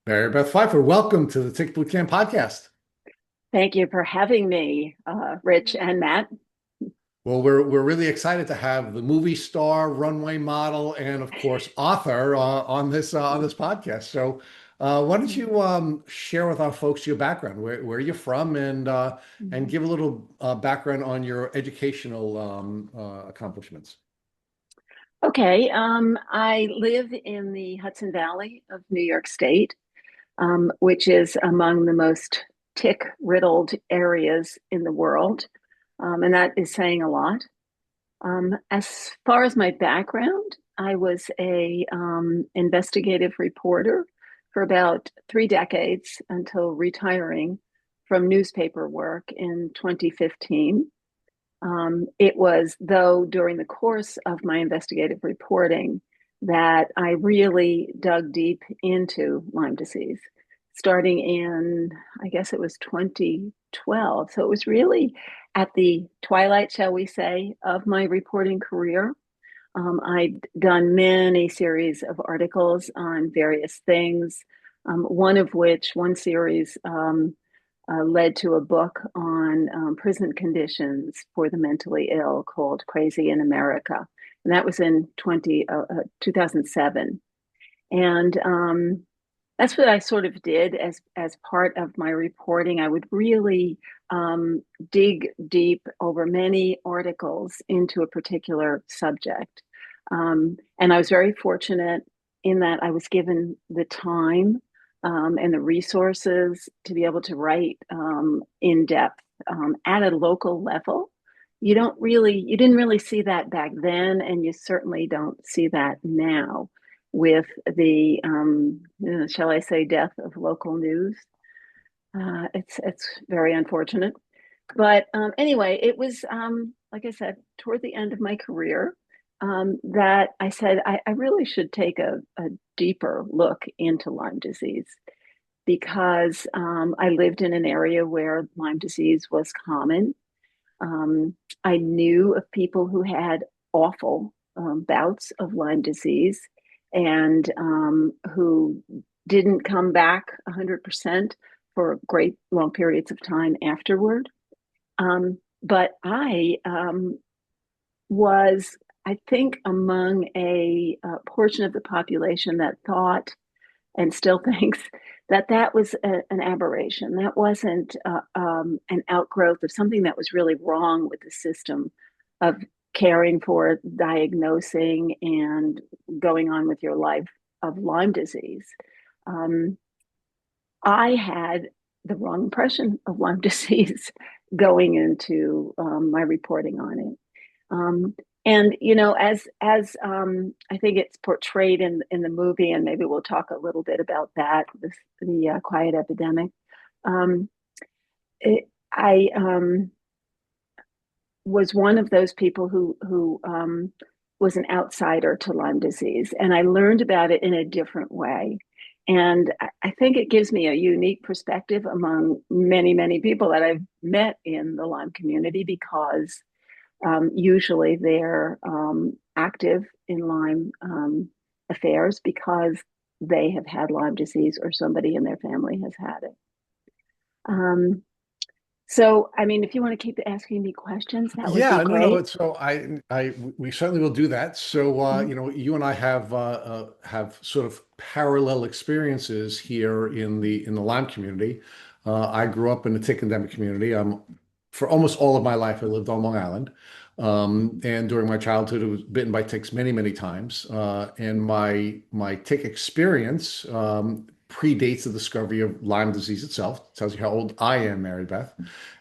Mary Beth Pfeiffer, welcome to the Tick Boot Camp podcast. Thank you for having me, Rich and Matt. Well, we're really excited to have the movie star, runway model, and of course author on this podcast. So, why don't you share with our folks your background, where you're from, and Mhm. give a little background on your educational accomplishments. Okay, I live in the Hudson Valley of New York State, which is among the most tick-riddled areas in the world, and that is saying a lot. As far as my background, I was a investigative reporter for about 3 decades until retiring from newspaper work in 2015. It was, though, during the course of my investigative reporting that I really dug deep into Lyme disease, starting in, I guess it was 2012. So it was really at the twilight, shall we say, of my reporting career. I'd done many series of articles on various things, one series led to a book on prison conditions for the mentally ill called Crazy in America. And that was in 2007. And that's what I sort of did as part of my reporting. I would really dig deep over many articles into a particular subject. And I was very fortunate in that I was given the time and the resources to be able to write in depth at a local level. You didn't really see that back then, and you certainly don't see that now with the, shall I say, death of local news. It's very unfortunate. But anyway, it was, like I said, toward the end of my career that I said I really should take a deeper look into Lyme disease because I lived in an area where Lyme disease was common. I knew of people who had awful bouts of Lyme disease and who didn't come back 100% for great long periods of time afterward. But I was, I think, among a portion of the population that thought and still thinks that that was an aberration. That wasn't an outgrowth of something that was really wrong with the system of caring for, diagnosing, and going on with your life of Lyme disease. Um, I had the wrong impression of Lyme disease going into my reporting on it. Um, and as I think it's portrayed in the movie, and maybe we'll talk a little bit about that, the quiet epidemic. Um, I was one of those people who was an outsider to Lyme disease, and I learned about it in a different way. And I think it gives me a unique perspective among many people that I've met in the Lyme community because usually they're active in Lyme affairs because they have had Lyme disease or somebody in their family has had it. Um, so, I mean, if you want to keep asking me questions, that would be Yeah, no. great. So we certainly will do that. So, Mhm. you and I have sort of parallel experiences here in the Lyme community. I grew up in the tick endemic community. For almost all of my life, I lived on Long Island, and during my childhood, I was bitten by ticks many times. And my tick experience predates the discovery of Lyme disease itself. Tells you how old I am, Mary Beth.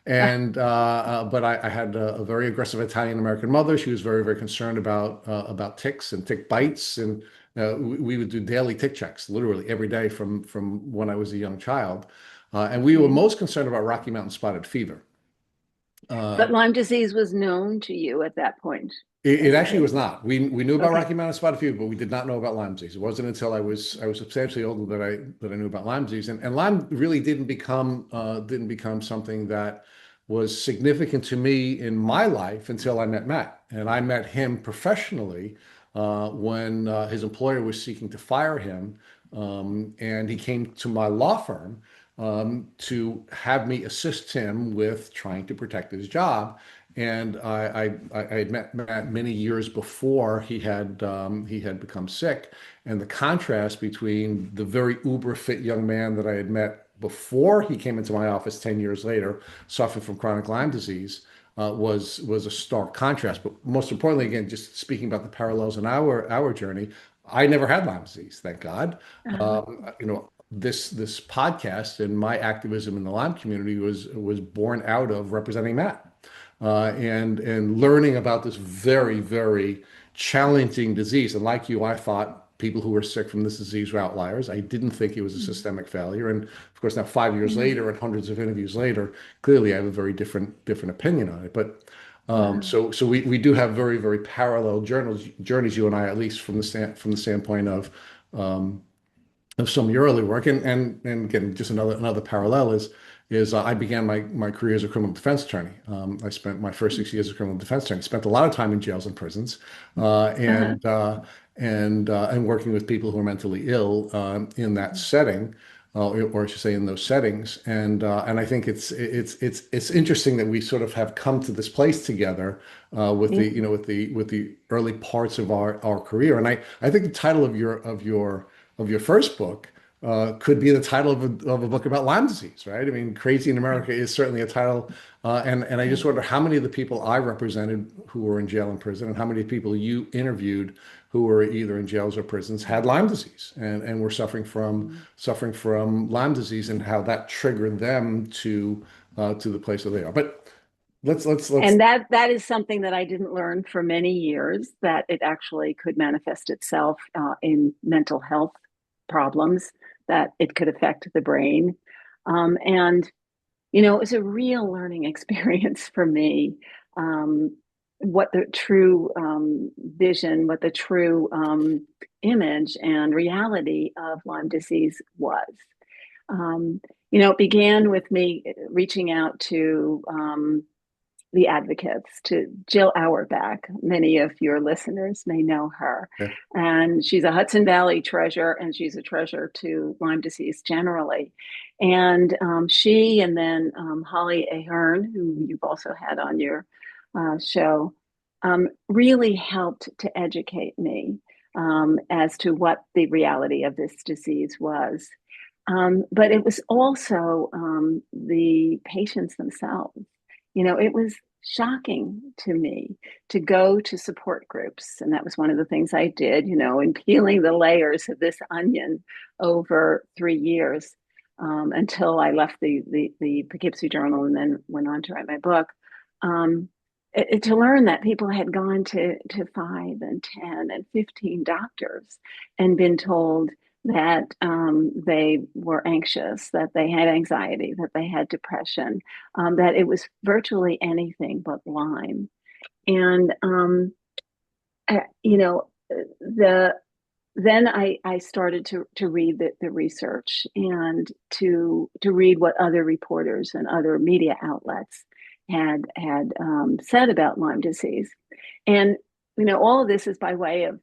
But I had a very aggressive Italian American mother. She was very concerned about ticks and tick bites, and we would do daily tick checks, literally every day from when I was a young child. And we were Okay. most concerned about Rocky Mountain spotted fever. Uh, But Lyme disease was known to you at that point. it actually was not. We knew about Okay. Rocky Mountain spotted fever, but we did not know about Lyme disease. It wasn't until I was substantially older that I knew about Lyme disease. And Lyme really didn't become something that was significant to me in my life until I met Matt. And I met him professionally when his employer was seeking to fire him, and he came to my law firm to have me assist him with trying to protect his job. And I had met Matt many years before he had become sick, and the contrast between the very uber fit young man that I had met before he came into my office 10 years later, suffering from chronic Lyme disease, was a stark contrast. But most importantly, again, just speaking about the parallels in our journey, I never had Lyme disease, thank God. This podcast and my activism in the Lyme community was born out of representing Matt, and learning about this very challenging disease. And like you, I thought people who were sick from this disease were outliers. I didn't think it was a systemic failure. And of course, now 5 years later and hundreds of interviews later, clearly I have a very different opinion on it. But so we do have very parallel journeys, you and I, at least from the standpoint of some of your early work. And again, just another parallel is I began my career as a criminal defense attorney. I spent my first 6 years as a criminal defense attorney. Spent a lot of time in jails and prisons, and working with people who are mentally ill in that setting, or I should say in those settings. And I think it's interesting that we sort of have come to this place together with Yeah. the with the early parts of our career. And I think the title of your first book could be the title of a book about Lyme disease, right? I mean, Crazy in America is certainly a title. And I just wonder how many of the people I represented who were in jail and prison, and how many people you interviewed who were either in jails or prisons had Lyme disease and were suffering from Lyme disease, and how that triggered them to the place that they are. But let's And that is something that I didn't learn for many years, that it actually could manifest itself in mental health problems, that it could affect the brain. And, it was a real learning experience for me. What the true vision, what the true image and reality of Lyme disease was. It began with me reaching out to the advocates, to Jill Auerbach. Many of your listeners may know her. yeah. And she's a Hudson Valley treasure, and she's a treasure to Lyme disease generally. And she, and then Holly Ahern, who you've also had on your show, really helped to educate me as to what the reality of this disease was. But it was also the patients themselves. It was shocking to me to go to support groups. And that was one of the things I did, in peeling the layers of this onion over 3 years, until I left the Poughkeepsie Journal and then went on to write my book. To learn that people had gone to 5 and 10 and 15 doctors and been told that they were anxious, that they had anxiety, that they had depression, that it was virtually anything but Lyme. And then I started to read the research, and to read what other reporters and other media outlets had said about Lyme disease. And all of this is by way of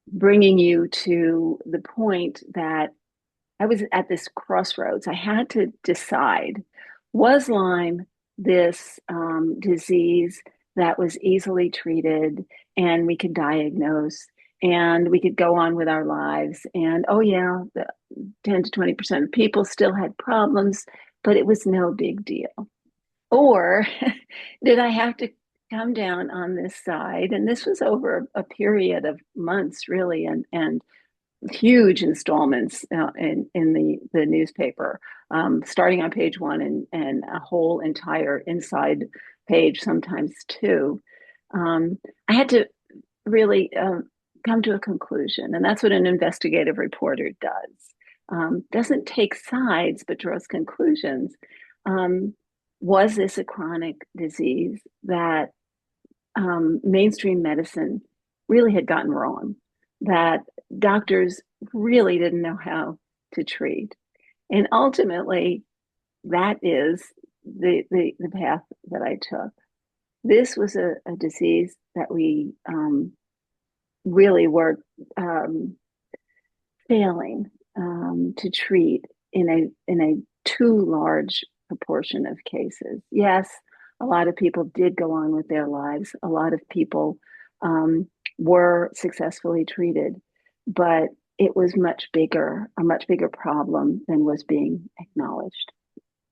bringing you to the point that I was at this crossroads. I had to decide, was Lyme this disease that was easily treated and we could diagnose and we could go on with our lives? And oh yeah, the 10 to 20% of people still had problems, but it was no big deal. Or did I have to come down on this side? And this was over a period of months, really, and huge installments in the newspaper, starting on page one and a whole entire inside page, sometimes two. I had to really come to a conclusion, and that's what an investigative reporter does. Doesn't take sides, but draws conclusions. Was this a chronic disease that mainstream medicine really had gotten wrong, that doctors really didn't know how to treat? And ultimately, that is the path that I took. this was a disease that we really were um, failing to treat in a too large proportion of cases. Yes, a lot of people did go on with their lives. A lot of people were successfully treated, but it was a much bigger problem than was being acknowledged.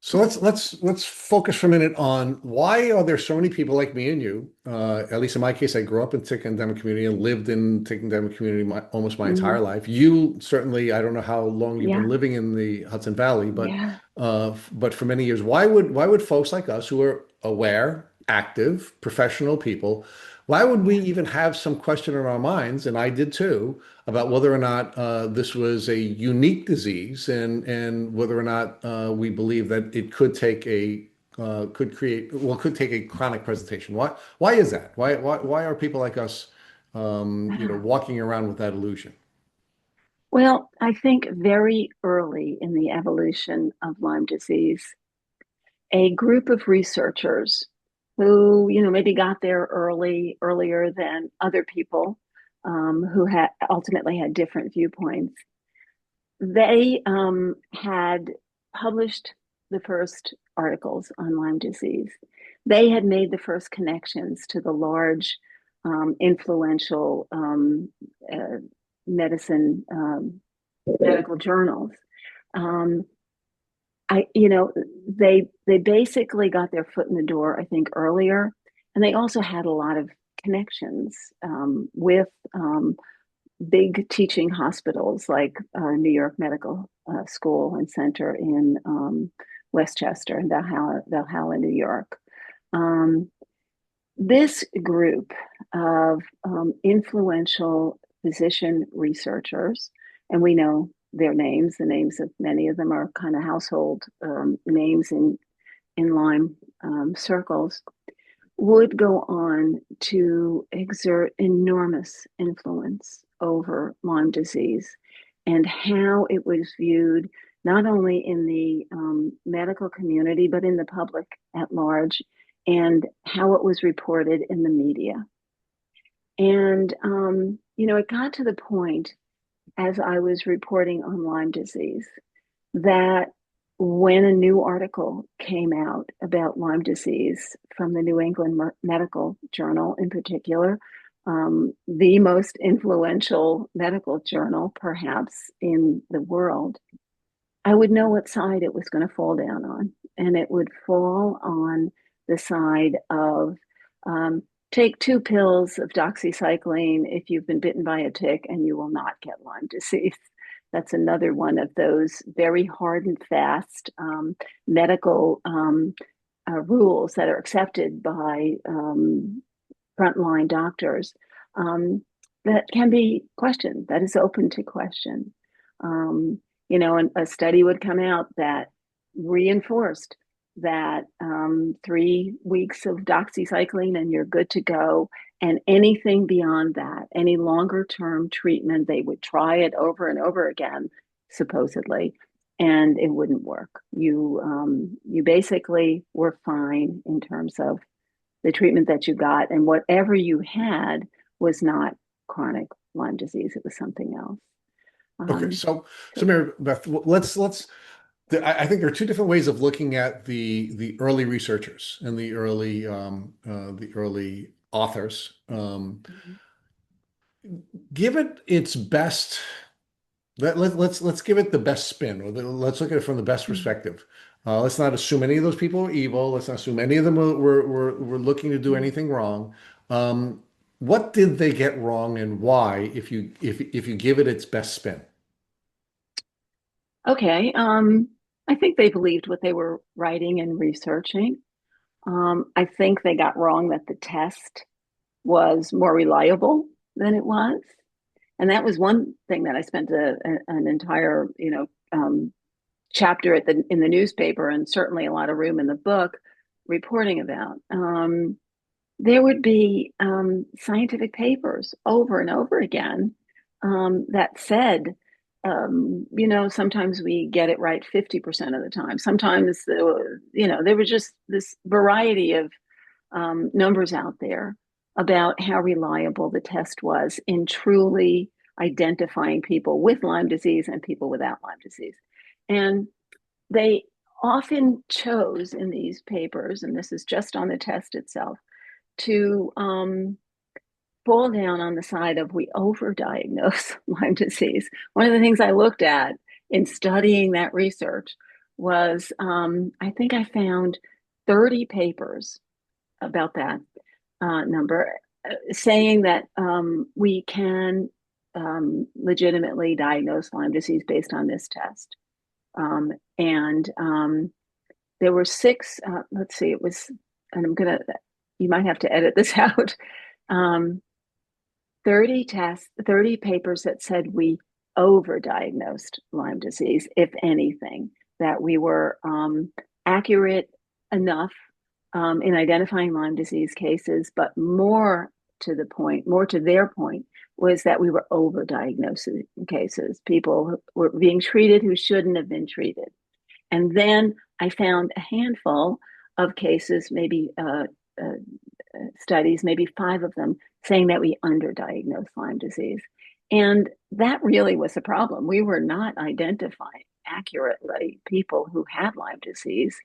So let's focus for a minute on why are there so many people like me and you? At least in my case, I grew up in tick endemic community and lived in tick endemic community almost my entire Mhm. life. You certainly, I don't know how long you've been Yeah, living in the Hudson Valley, yeah. but for many years, why would folks like us who are aware, active, professional people, why would we Yeah. even have some question in our minds, and I did too, about whether or not this was a unique disease and whether or not we believe that it could take a could take a chronic presentation. Why is that? Why are people like us walking around with that illusion? Well, I think very early in the evolution of Lyme disease, a group of researchers who, maybe got there earlier than other people, who had ultimately had different viewpoints. They had published the first articles on Lyme disease. They had made the first connections to the large, influential uh, medicine medical journals. Um, they basically got their foot in the door, I think, earlier, and they also had a lot of connections with big teaching hospitals like New York Medical School and Center in Westchester and Valhalla, New York. Um, this group of influential physician researchers, and we know their names, the names of many of them are kind of household names in Lyme circles, would go on to exert enormous influence over Lyme disease and how it was viewed not only in the medical community, but in the public at large, and how it was reported in the media. And, it got to the point as I was reporting on Lyme disease that when a new article came out about Lyme disease from the New England Medical Journal, in particular, the most influential medical journal perhaps in the world, I would know what side it was going to fall down on. And it would fall on the side of um, take 2 pills of doxycycline if you've been bitten by a tick and you will not get Lyme disease. That's another one of those very hard and fast medical rules that are accepted by frontline doctors um, that can be questioned, that is open to question. Um, and a study would come out that reinforced that 3 weeks of doxycycline and you're good to go. And anything beyond that, any longer term treatment, they would try it over and over again, supposedly, and it wouldn't work. You basically were fine in terms of the treatment that you got, and whatever you had was not chronic Lyme disease. It was something else. Okay, Um, so Mary Beth, let's I think there are two different ways of looking at the early researchers and the early authors. Give it its best. Let's give it the best spin, or let's look at it from the best perspective. Let's not assume any of those people are evil. Let's not assume any of them were looking to do anything wrong. Um, what did they get wrong, and why? If you give it its best spin. okay. I think they believed what they were writing and researching. I think they got wrong that the test was more reliable than it was. And that was one thing that I spent an entire, chapter in the newspaper, and certainly a lot of room in the book, reporting about. There would be scientific papers over and over again that said, sometimes we get it right 50% of the time. Sometimes, there was just this variety of numbers out there about how reliable the test was in truly identifying people with Lyme disease and people without Lyme disease. And they often chose in these papers, and this is just on the test itself, to fall down on the side of we overdiagnose Lyme disease. One of the things I looked at in studying that research was I think I found 30 papers about that number saying that we can legitimately diagnose Lyme disease based on this test. And there were six, let's see, it was, and you might have to edit this out. 30 tests, 30 papers that said we overdiagnosed Lyme disease, if anything, that we were accurate enough in identifying Lyme disease cases, but more to their point, was that we were overdiagnosing cases. People were being treated who shouldn't have been treated. And then I found a handful of cases, maybe studies, maybe 5 of them, saying that we underdiagnosed Lyme disease. And that really was a problem. We were not identifying accurately people who had Lyme disease.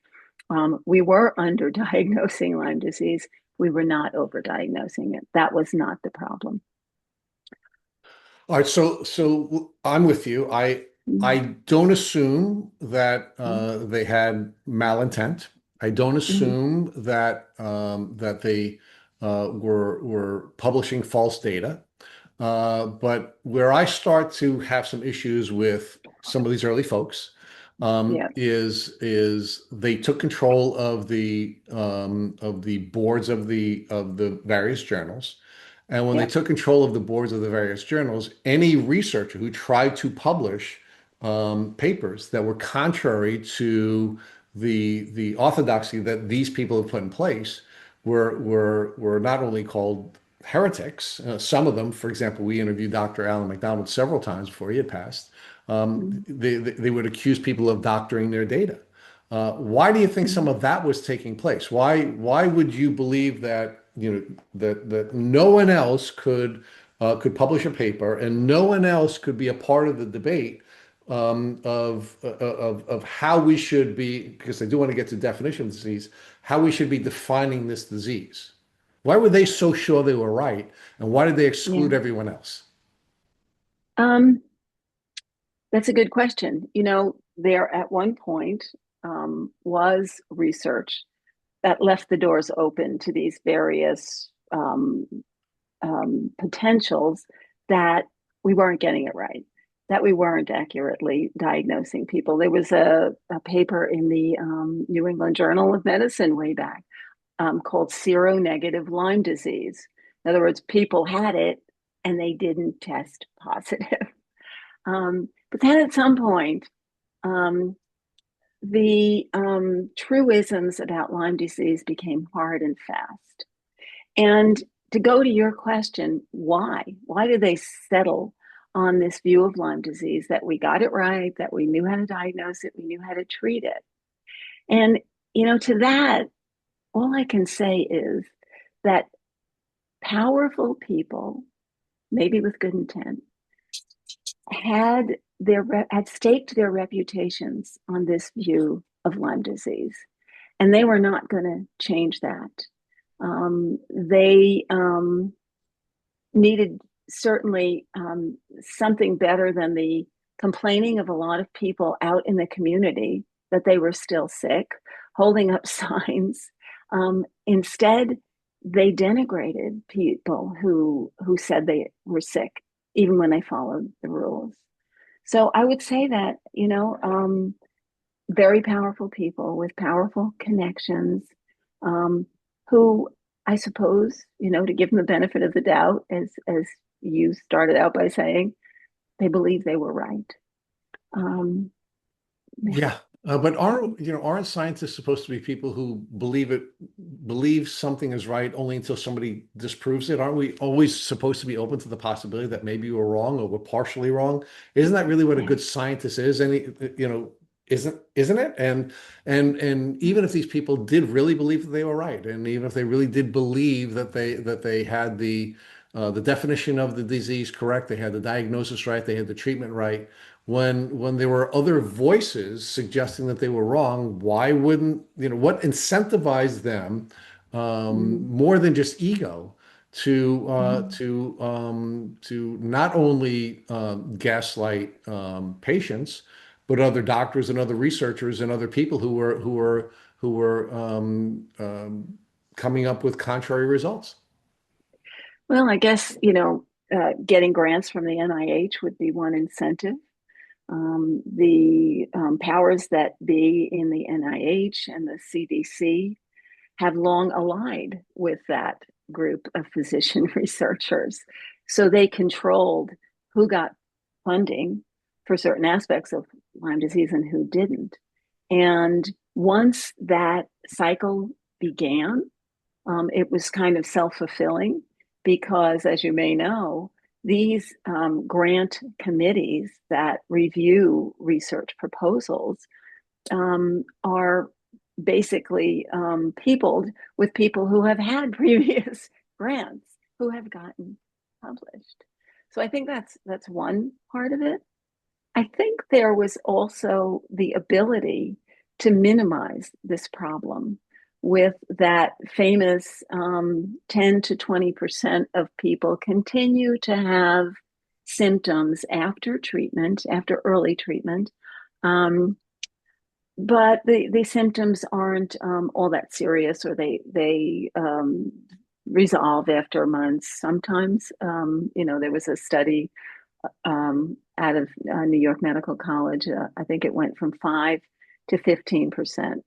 We were underdiagnosing Lyme disease. We were not overdiagnosing it. That was not the problem. All right, so I'm with you. I Mm-hmm. don't assume that Mm-hmm. they had malintent. I don't Mm-hmm. assume that that they were publishing false data. But where I start to have some issues with some of these early folks Yeah, is they took control of the boards of the various journals. And when they yeah, took control of the boards of the various journals, any researcher who tried to publish papers that were contrary to the orthodoxy that these people have put in place were not only called heretics. Some of them, for example, we interviewed Dr. Alan McDonald several times before he had passed. They would accuse people of doctoring their data. Why do you think some mm-hmm. of that was taking place? Why would you believe that that no one else could publish a paper and no one else could be a part of the debate of how we should be, because I do want to get to definition of disease, how we should be defining this disease? Why were they so sure they were right, and why did they Yeah. exclude everyone else? Um, that's a good question. There at one point was research that left the doors open to these various potentials that we weren't getting it right, that we weren't accurately diagnosing people. There was a paper in the New England Journal of Medicine way back called seronegative Lyme disease. In other words, people had it and they didn't test positive. But then at some point, um, the truisms about Lyme disease became hard and fast. And to go to your question, why? Why did they settle on this view of Lyme disease that we got it right, that we knew how to diagnose it, we knew how to treat it? And, to that, all I can say is that powerful people, maybe with good intent, had staked their reputations on this view of Lyme disease, and they were not going to change that. They needed certainly something better than the complaining of a lot of people out in the community that they were still sick, holding up signs. Instead, they denigrated people who said they were sick, even when they followed the rules. So I would say that, very powerful people with powerful connections, who I suppose, to give them the benefit of the doubt, as you started out by saying, they believe they were right. Um, Yeah, but aren't scientists supposed to be people who believe something is right only until somebody disproves it? Aren't we always supposed to be open to the possibility that maybe we're wrong or we're partially wrong? Isn't that really what a yeah, good scientist is? And isn't it? And even if these people did really believe that they were right, and even if they really did believe that they had the definition of the disease correct, they had the diagnosis right, they had the treatment right, when there were other voices suggesting that they were wrong, why wouldn't, what incentivized them Mm, more than just ego mm. to not only gaslight patients, but other doctors and other researchers and other people who were coming up with contrary results. Well, I guess, getting grants from the NIH would be one incentive. The powers that be in the NIH and the CDC have long allied with that group of physician researchers. So they controlled who got funding for certain aspects of Lyme disease and who didn't. And once that cycle began, it was kind of self-fulfilling because, as you may know, these grant committees that review research proposals are basically peopled with people who have had previous grants who have gotten published. So I think that's one part of it. I think there was also the ability to minimize this problem with that famous 10 to 20% of people continue to have symptoms after treatment, after early treatment. Um, but the symptoms aren't all that serious, or they resolve after months. Sometimes, there was a study out of New York Medical College. I think it went from 5 to 15%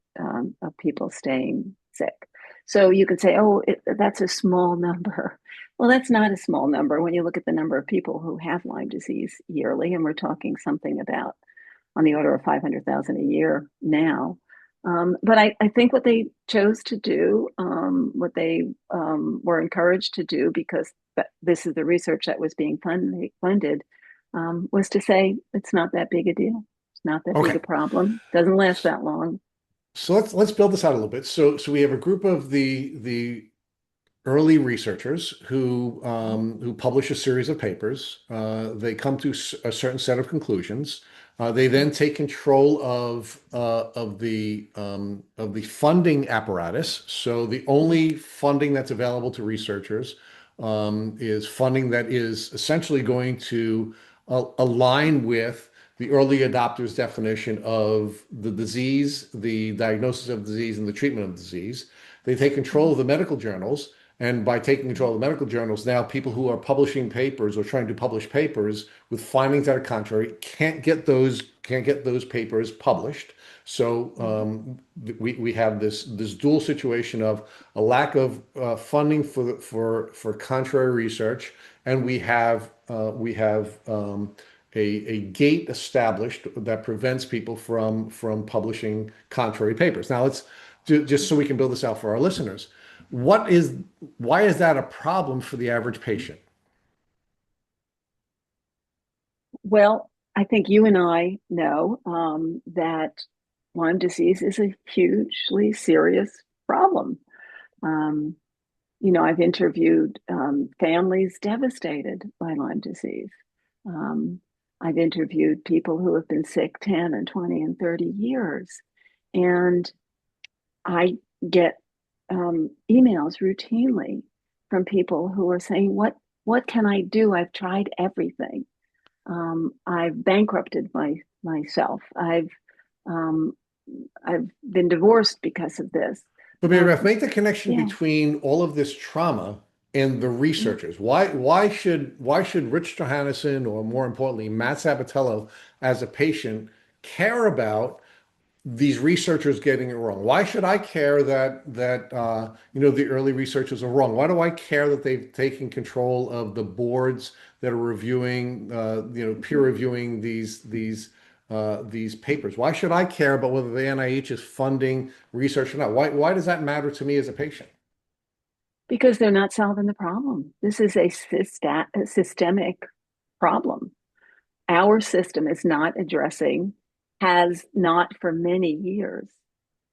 of people staying sick. So you could say, oh, that's a small number. Well, that's not a small number when you look at the number of people who have Lyme disease yearly, and we're talking something about on the order of 500,000 a year now. But I think what they chose to do, what they were encouraged to do, because this is the research that was being funded, was to say it's not that big a deal. It's not that big a Okay. problem. Doesn't last that long. So let's build this out a little bit. So we have a group of the early researchers who publish a series of papers. They come to a certain set of conclusions. They then take control of the funding apparatus. So the only funding that's available to researchers is funding that is essentially going to align with the early adopters' definition of the disease, the diagnosis of disease, and the treatment of disease. They take control of the medical journals. And by taking control of the medical journals, now people who are publishing papers or trying to publish papers with findings that are contrary can't get those papers published. So we have this dual situation of a lack of funding for contrary research, and we have a gate established that prevents people from publishing contrary papers. Now let's just so we can build this out for our listeners. What is Why is that a problem for the average patient? Well, I think you and I know that Lyme disease is a hugely serious problem. Um, I've interviewed families devastated by Lyme disease. Um, I've interviewed people who have been sick 10 and 20 and 30 years. And I get emails routinely from people who are saying, what can I do? I've tried everything. I've bankrupted myself. Um, I've been divorced because of this. But Mary Um, Beth, make the connection yeah, between all of this trauma and the yeah. researchers. Why should Rich Johannesson, or more importantly, Matt Sabatello, as a patient, care about these researchers getting it wrong? Why should I care that the early researchers are wrong? Why do I care that they've taken control of the boards that are reviewing, peer reviewing these papers? Why should I care about whether the NIH is funding research or not? Why does that matter to me as a patient? Because they're not solving the problem. This is a systemic problem. Our system is not addressing has not for many years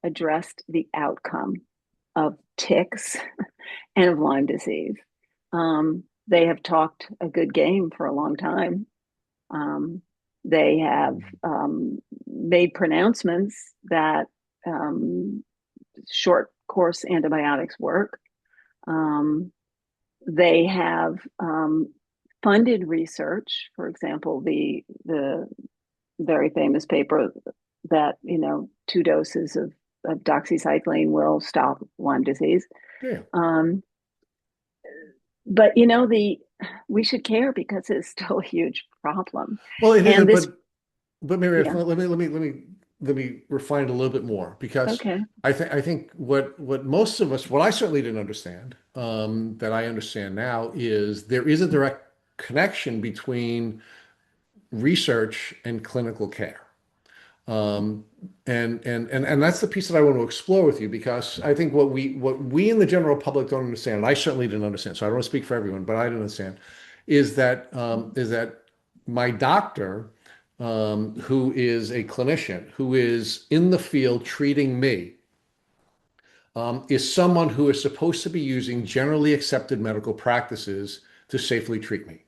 addressed the outcome of ticks and of Lyme disease. They have talked a good game for a long time. Um, they have made pronouncements that um, short course antibiotics work. Um, they have funded research. For example, the very famous paper that, two doses of doxycycline will stop Lyme disease. Yeah. Um, but we should care because it's still a huge problem. Well, it And isn't, this, but Mary, yeah, let me refine it a little bit more because okay. I think what most of us, what I certainly didn't understand, that I understand now is there is a direct connection between research and clinical care. Um, and that's the piece that I want to explore with you because I think what we in the general public don't understand, and I certainly didn't understand, so I don't want to speak for everyone, but I didn't understand, is that my doctor, who is a clinician, who is in the field treating me, is someone who is supposed to be using generally accepted medical practices to safely treat me.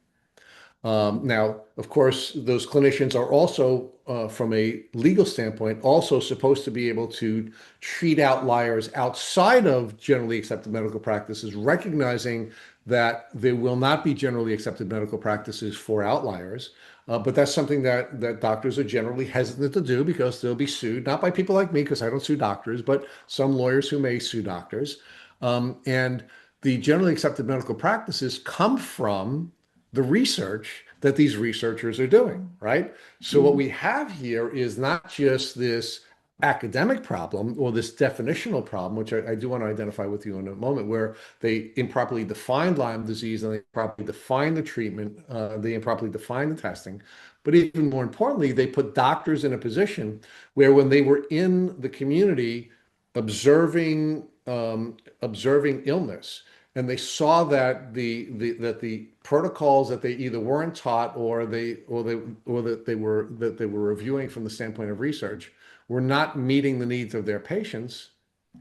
Now, of course, those clinicians are also, from a legal standpoint, also supposed to be able to treat outliers outside of generally accepted medical practices, recognizing that there will not be generally accepted medical practices for outliers. But that's something that doctors are generally hesitant to do because they'll be sued, not by people like me, because I don't sue doctors, but some lawyers who may sue doctors. And the generally accepted medical practices come from the research that these researchers are doing, right? So what Mm. we have here is not just this academic problem or this definitional problem, which I do want to identify with you in a moment, where they improperly defined Lyme disease and they improperly defined the treatment, they improperly defined the testing. But even more importantly, they put doctors in a position where when they were in the community observing illness, and they saw that the protocols that they either weren't taught or that they were reviewing from the standpoint of research were not meeting the needs of their patients.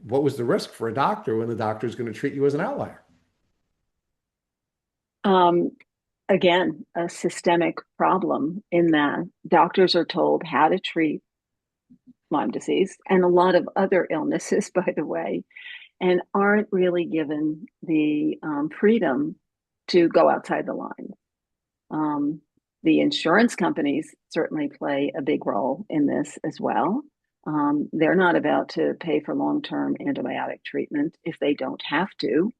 What was the risk for a doctor when the doctor is going to treat you as an outlier? Um, Again, a systemic problem in that doctors are told how to treat Lyme disease and a lot of other illnesses, by the way, and aren't really given the freedom to go outside the line. Um, the insurance companies certainly play a big role in this as well. They're not about to pay for long-term antibiotic treatment if they don't have to,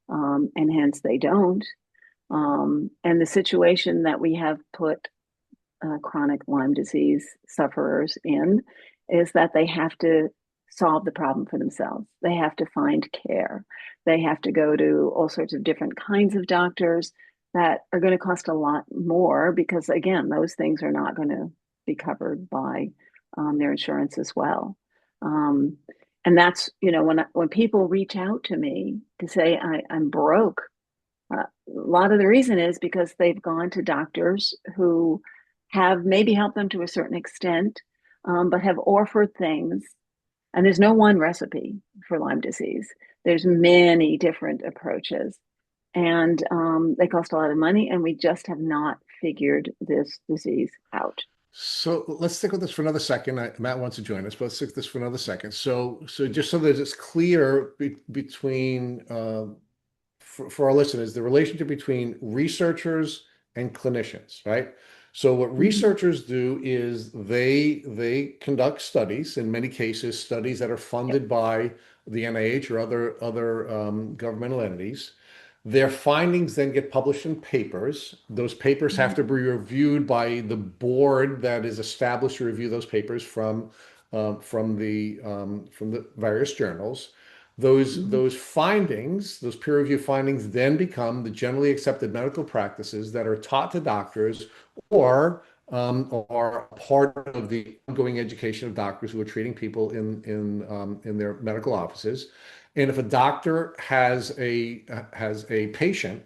and hence they don't. And the situation that we have put chronic Lyme disease sufferers in is that they have to solve the problem for themselves. They have to find care. They have to go to all sorts of different kinds of doctors that are going to cost a lot more because, again, those things are not going to be covered by their insurance as well. Um, and that's, when people reach out to me to say, I'm broke, a lot of the reason is because they've gone to doctors who have maybe helped them to a certain extent, but have offered things. And there's no one recipe for Lyme disease. There's many different approaches, and they cost a lot of money. And we just have not figured this disease out. So let's stick with this for another second. Matt wants to join us, but let's stick with this for another second. So just so that it's clear between for our listeners, the relationship between researchers and clinicians, right? So what Mhm. researchers do is they conduct studies, in many cases, studies that are Yep. funded by the NIH or other governmental entities. Their findings then get published in papers. Those papers have to Mhm. be reviewed by the board that is established to review those papers from the various journals. Mhm. Those findings, those peer review findings, then become the generally accepted medical practices that are taught to doctors or are part of the ongoing education of doctors who are treating people in their medical offices. And if a doctor has a patient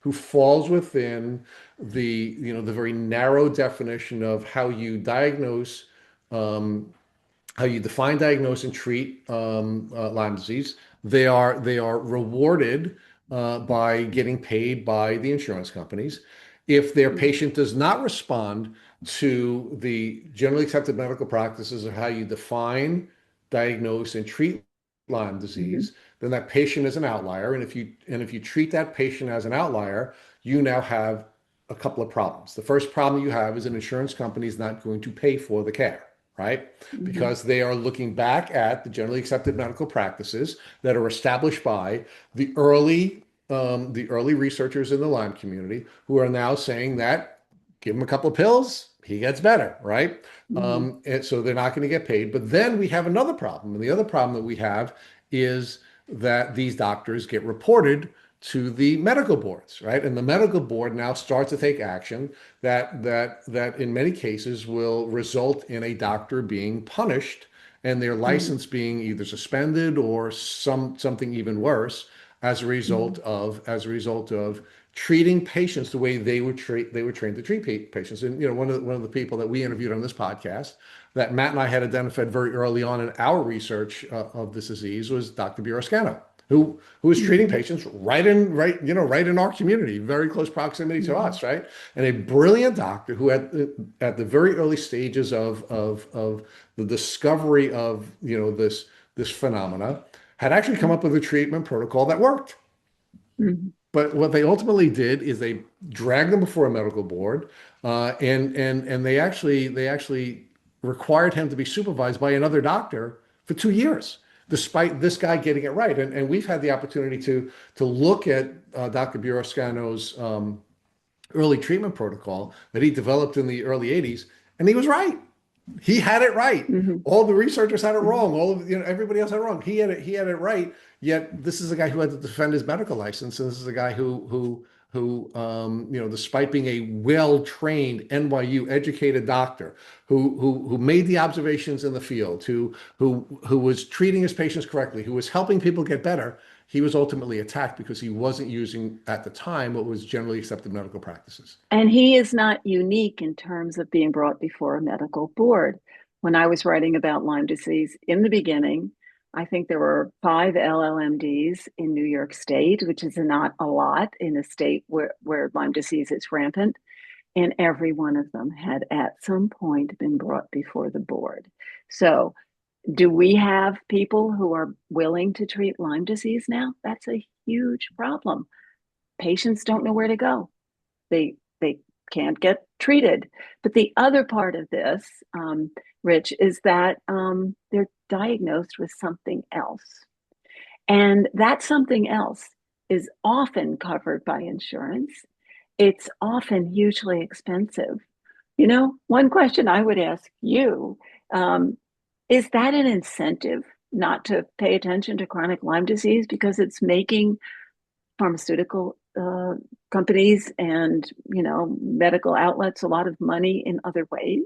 who falls within the very narrow definition of how you diagnose how you define, diagnose, and treat Lyme disease. They are rewarded by getting paid by the insurance companies. If their Mhm. patient does not respond to the generally accepted medical practices of how you define, diagnose, and treat Lyme Mhm. disease, then that patient is an outlier. And if you treat that patient as an outlier, you now have a couple of problems. The first problem you have is an insurance company is not going to pay for the care, right? Mhm. Because they are looking back at the generally accepted medical practices that are established by the early researchers in the Lyme community who are now saying that give him a couple of pills, he gets better, right? Mhm. And so they're not going to get paid. But then we have another problem, and the other problem that we have is that these doctors get reported to the medical boards, right? And the medical board now starts to take action that in many cases will result in a doctor being punished and their Mhm. license being either suspended or something even worse Mhm. as a result of treating patients the way they were trained to treat patients. And one of the people that we interviewed on this podcast that Matt and I had identified very early on in our research of this disease was Dr. Buroscano, who was treating Mhm. patients right in our community, very close proximity to Mhm. us, right? And a brilliant doctor who at the very early stages of the discovery of this phenomena had actually come up with a treatment protocol that worked. Mhm. But what they ultimately did is they dragged them before a medical board, and they actually required him to be supervised by another doctor for 2 years, despite this guy getting it right. And we've had the opportunity to look at Dr. Buroscano's early treatment protocol that he developed in the early '80s, and he was right. He had it right. Mhm. All the researchers had it Mhm. wrong. All of everybody else had it wrong. He had it right. Yet this is a guy who had to defend his medical license, and this is a guy who despite being a well-trained NYU educated doctor, who made the observations in the field, who was treating his patients correctly, who was helping people get better, he was ultimately attacked because he wasn't using at the time what was generally accepted medical practices. And he is not unique in terms of being brought before a medical board. When I was writing about Lyme disease in the beginning, I think there were 5 LLMDs in New York State, which is not a lot in a state where Lyme disease is rampant. And every one of them had at some point been brought before the board. So, do we have people who are willing to treat Lyme disease now? That's a huge problem. Patients don't know where to go. They can't get treated. But the other part of this, Rich, is that they're diagnosed with something else, and that something else is often covered by insurance. It's often hugely expensive. One question I would ask you, um, is that an incentive not to pay attention to chronic Lyme disease because it's making pharmaceutical companies and medical outlets a lot of money in other ways?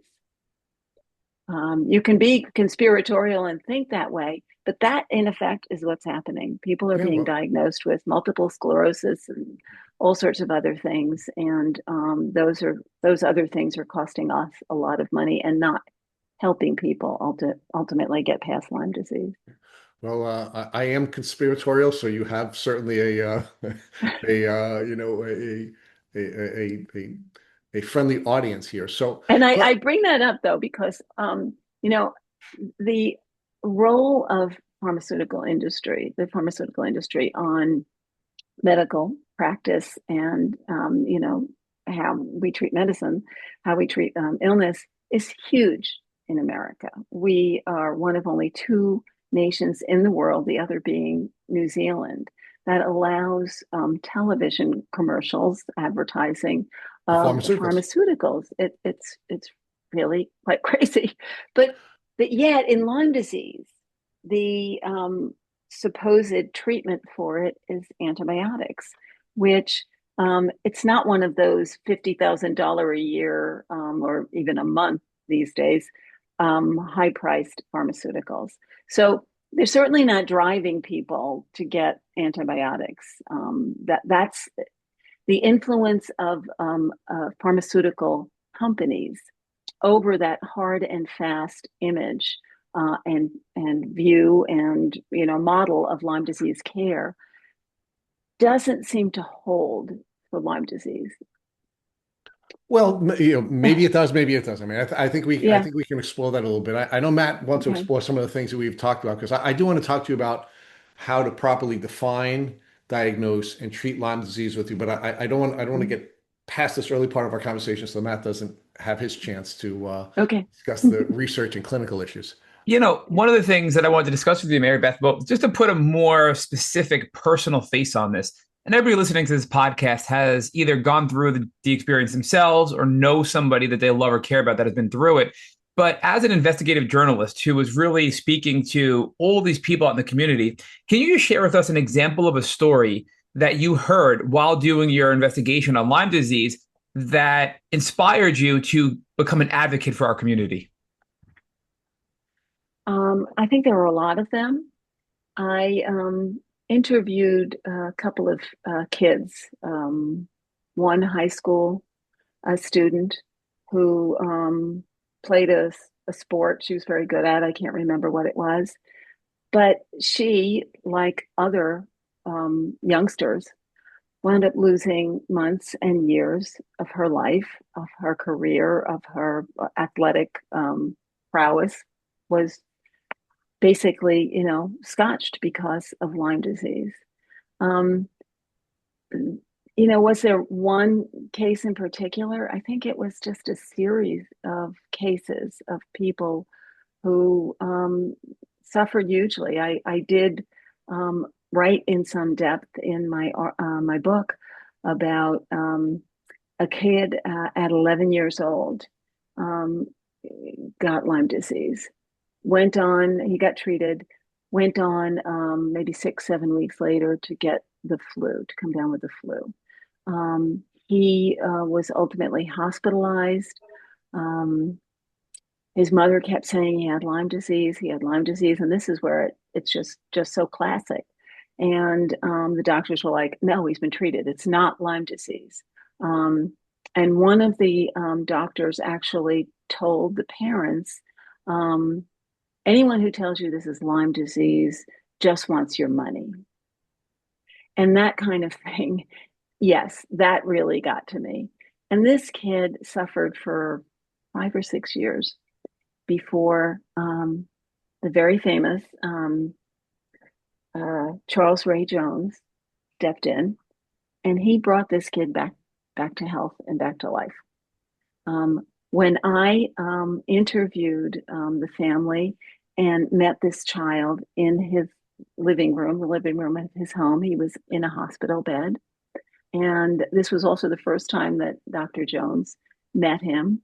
You can be conspiratorial and think that way, but that in effect is what's happening. People are Yeah, being well, diagnosed with multiple sclerosis and all sorts of other things, and those other things are costing us a lot of money and not helping people ultimately get past Lyme disease. I am conspiratorial, so you have certainly a a friendly audience here. So, And I but bring that up though because you know the role of the pharmaceutical industry on medical practice and how we treat medicine, how we treat illness is huge in America. We are one of only two nations in the world, the other being New Zealand, that allows television commercials, advertising the of pharmaceuticals. pharmaceuticals. It's really quite crazy, but yet in Lyme disease, the supposed treatment for it is antibiotics, which it's not one of those $50,000 a year or even a month these days high priced pharmaceuticals. So they're certainly not driving people to get antibiotics. That's the influence of pharmaceutical companies over that hard and fast image and view and model of Lyme disease care doesn't seem to hold for Lyme disease. Well, maybe it does, maybe it doesn't. I mean, I Yeah. think we can explore that a little bit. I know Matt wants to Okay. explore some of the things that we've talked about because I do want to talk to you about how to properly define, diagnose, and treat Lyme disease with you. But I don't want to Mm. get past this early part of our conversation so Matt doesn't have his chance to Okay. discuss the research and clinical issues. One of the things that I wanted to discuss with you, Mary Beth, well, just to put a more specific personal face on this, and everybody listening to this podcast has either gone through the experience themselves or know somebody that they love or care about that has been through it. But as an investigative journalist who was really speaking to all these people out in the community, can you just share with us an example of a story that you heard while doing your investigation on Lyme disease that inspired you to become an advocate for our community? I think there were a lot of them. I interviewed a couple of kids, one high school student who played a sport she was very good at. I can't remember what it was, but she, like other youngsters, wound up losing months and years of her life, of her career, of her athletic prowess was basically, scotched because of Lyme disease. Um, was there one case in particular? I think it was just a series of cases of people who suffered hugely. I did write in some depth in my book about a kid at 11 years old um, got Lyme disease. He got treated, went on maybe 6, 7 weeks later to get the flu, to come down with the flu. He was ultimately hospitalized. Um, his mother kept saying he had Lyme disease. He had Lyme disease, and this is where it's just so classic. And the doctors were like, "No, he's been treated. It's not Lyme disease." Um, and one of the doctors actually told the parents, um, "Anyone who tells you this is Lyme disease just wants your money." And that kind of thing, yes, that really got to me. And this kid suffered for 5 or 6 years before the very famous Charles Ray Jones stepped in, and he brought this kid back to health and back to life. When I interviewed the family and met this child in his living room, the living room of his home, he was in a hospital bed. And this was also the first time that Dr. Jones met him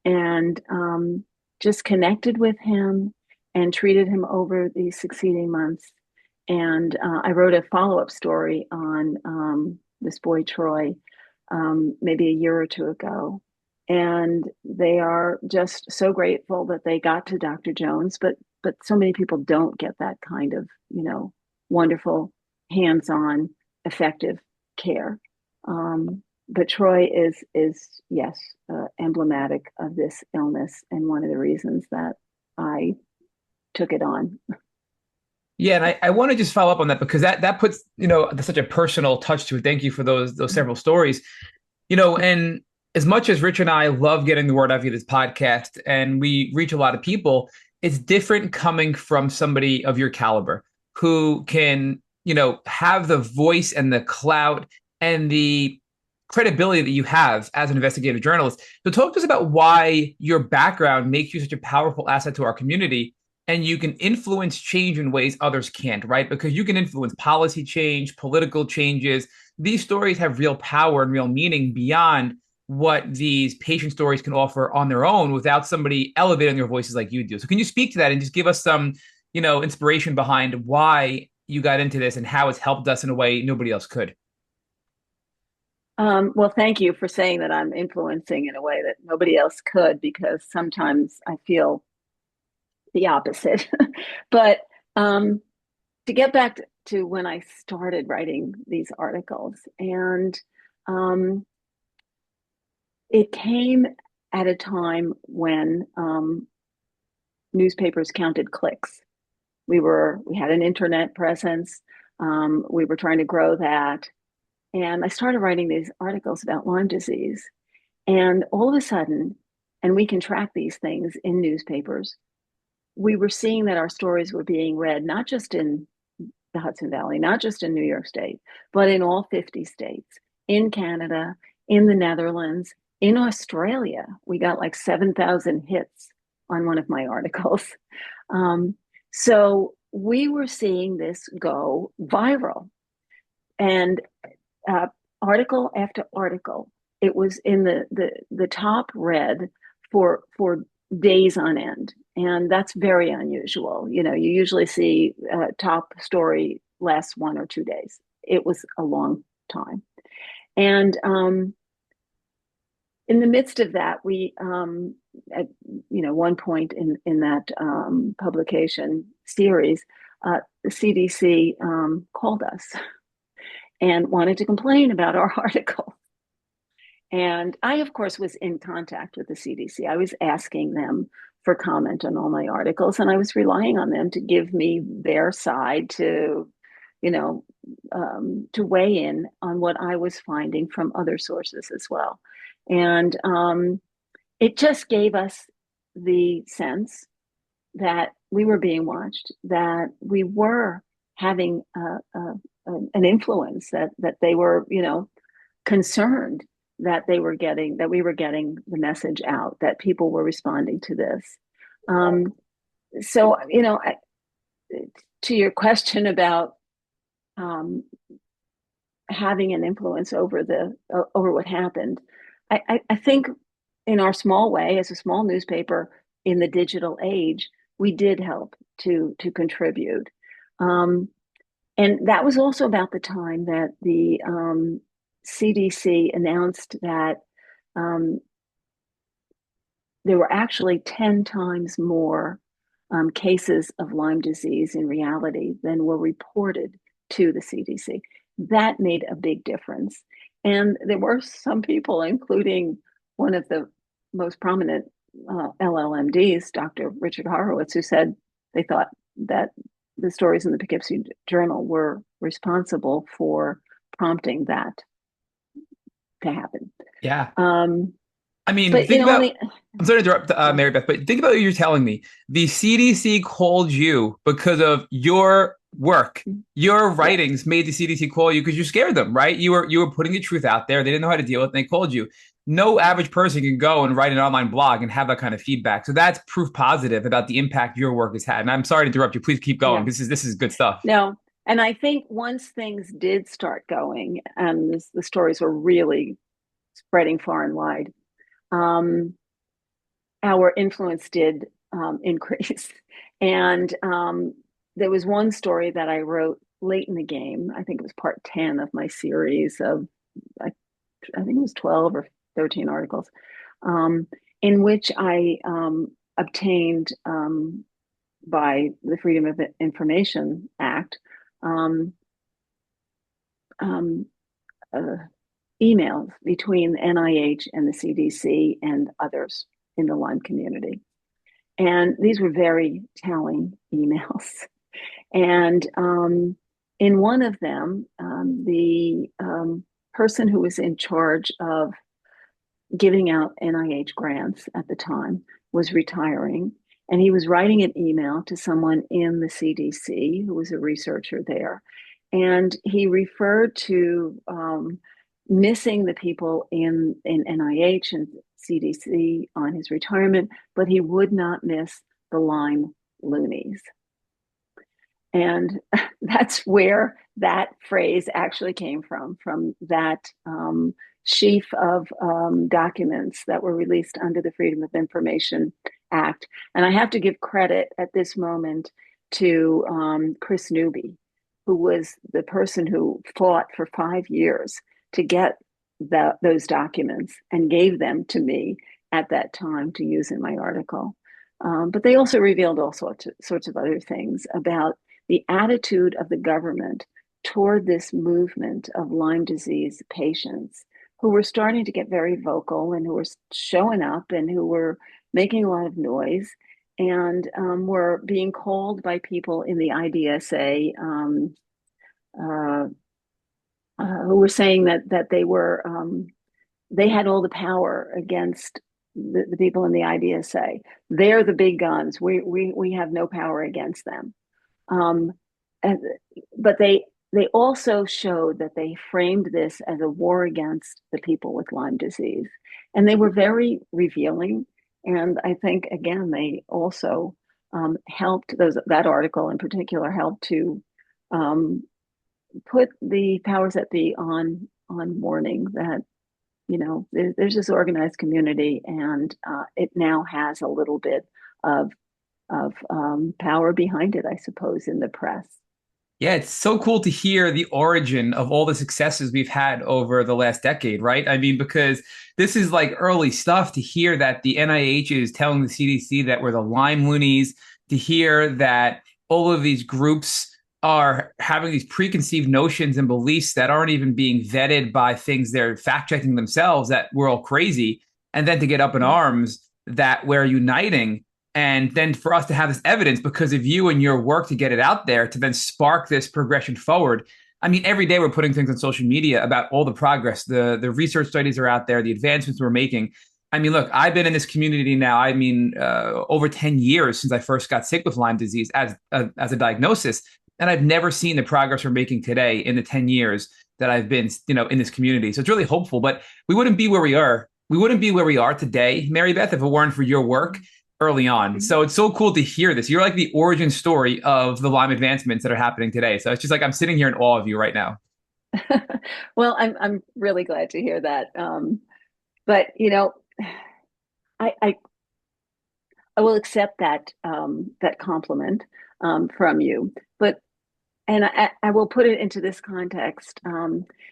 and just connected with him and treated him over the succeeding months. And I wrote a follow-up story on this boy, Troy, maybe a year or two ago. And they are just so grateful that they got to Dr. Jones, but so many people don't get that kind of, wonderful, hands-on, effective care. But Troy is yes, emblematic of this illness and one of the reasons that I took it on. Yeah, and I want to just follow up on that because that puts, such a personal touch to it. Thank you for those several stories. And as much as Rich and I love getting the word out via this podcast and we reach a lot of people, it's different coming from somebody of your caliber who can, have the voice and the clout and the credibility that you have as an investigative journalist. So talk to us about why your background makes you such a powerful asset to our community and you can influence change in ways others can't, right? Because you can influence policy change, political changes. These stories have real power and real meaning beyond what these patient stories can offer on their own without somebody elevating their voices like you do. So can you speak to that and just give us some, inspiration behind why you got into this and how it's helped us in a way nobody else could? Well, thank you for saying that I'm influencing in a way that nobody else could, because sometimes I feel the opposite. But to get back to when I started writing these articles, and um, it came at a time when newspapers counted clicks. We had an internet presence. We were trying to grow that. And I started writing these articles about Lyme disease. And all of a sudden, and we can track these things in newspapers, we were seeing that our stories were being read, not just in the Hudson Valley, not just in New York State, but in all 50 states, in Canada, in the Netherlands, in Australia. We got like 7,000 hits on one of my articles. So we were seeing this go viral. And article after article, it was in the top read for days on end. And that's very unusual. You usually see top story lasts 1 or 2 days. It was a long time. And in the midst of that, we, at one point in that publication series, the CDC called us and wanted to complain about our article. And I, of course, was in contact with the CDC. I was asking them for comment on all my articles, and I was relying on them to give me their side to weigh in on what I was finding from other sources as well. And it just gave us the sense that we were being watched, that we were having an influence, that they were, concerned that we were getting the message out, that people were responding to this. So, to your question about having an influence over what happened, I think in our small way, as a small newspaper in the digital age, we did help to contribute. And that was also about the time that the CDC announced that there were actually 10 times more cases of Lyme disease in reality than were reported to the CDC. That made a big difference. And there were some people, including one of the most prominent LLMDs, Dr. Richard Horowitz, who said they thought that the stories in the Poughkeepsie Journal were responsible for prompting that to happen. Yeah. I mean, think about. I'm sorry to interrupt, Mary Beth, but think about what you're telling me. The CDC called you because of your work. Your writings made the CDC call you because you scared them, right? You were putting the truth out there. They didn't know how to deal with it, and they called you. No average person can go and write an online blog and have that kind of feedback. So that's proof positive about the impact your work has had. And I'm sorry to interrupt you. Please keep going. Yeah. This is good stuff. No. And I think once things did start going, and the stories were really spreading far and wide, our influence did increase. And there was one story that I wrote late in the game. I think it was part 10 of my series of, I think it was 12 or 13 articles, in which I obtained, by the Freedom of Information Act, emails between NIH and the CDC and others in the Lyme community. And these were very telling emails. And in one of them, the person who was in charge of giving out NIH grants at the time was retiring. And he was writing an email to someone in the CDC who was a researcher there. And he referred to missing the people in NIH and CDC on his retirement, but he would not miss the Lyme loonies. And that's where that phrase actually came from that sheaf of documents that were released under the Freedom of Information Act. And I have to give credit at this moment to Chris Newby, who was the person who fought for 5 years to get those documents and gave them to me at that time to use in my article. But they also revealed all sorts of other things about the attitude of the government toward this movement of Lyme disease patients who were starting to get very vocal and who were showing up and who were making a lot of noise and were being called by people in the IDSA uh, who were saying that they had all the power against the people in the IDSA. They're the big guns. We have no power against them. Um, and, but they also showed that they framed this as a war against the people with Lyme disease, and they were very revealing. And I think again they also helped that article in particular helped to um, put the powers that be on warning that there's this organized community, and it now has a little bit of power behind it, I suppose, in the press. Yeah, it's so cool to hear the origin of all the successes we've had over the last decade, right? I mean, because this is like early stuff to hear that the NIH is telling the CDC that we're the Lyme loonies, to hear that all of these groups are having these preconceived notions and beliefs that aren't even being vetted by things they're fact checking themselves, that we're all crazy. And then to get up in arms that we're uniting. And then for us to have this evidence because of you and your work to get it out there to then spark this progression forward. I mean, every day we're putting things on social media about all the progress, the research studies are out there, the advancements we're making. I mean, look, I've been in this community now, over 10 years since I first got sick with Lyme disease as a diagnosis. And I've never seen the progress we're making today in the 10 years that I've been, in this community. So it's really hopeful, but we wouldn't be where we are. We wouldn't be where we are today, Mary Beth, if it weren't for your work early on. So it's so cool to hear this. You're like the origin story of the Lyme advancements that are happening today. So it's just like I'm sitting here in awe of you right now. Well, I'm really glad to hear that. But I I will accept that compliment from you. But and I will put it into this context.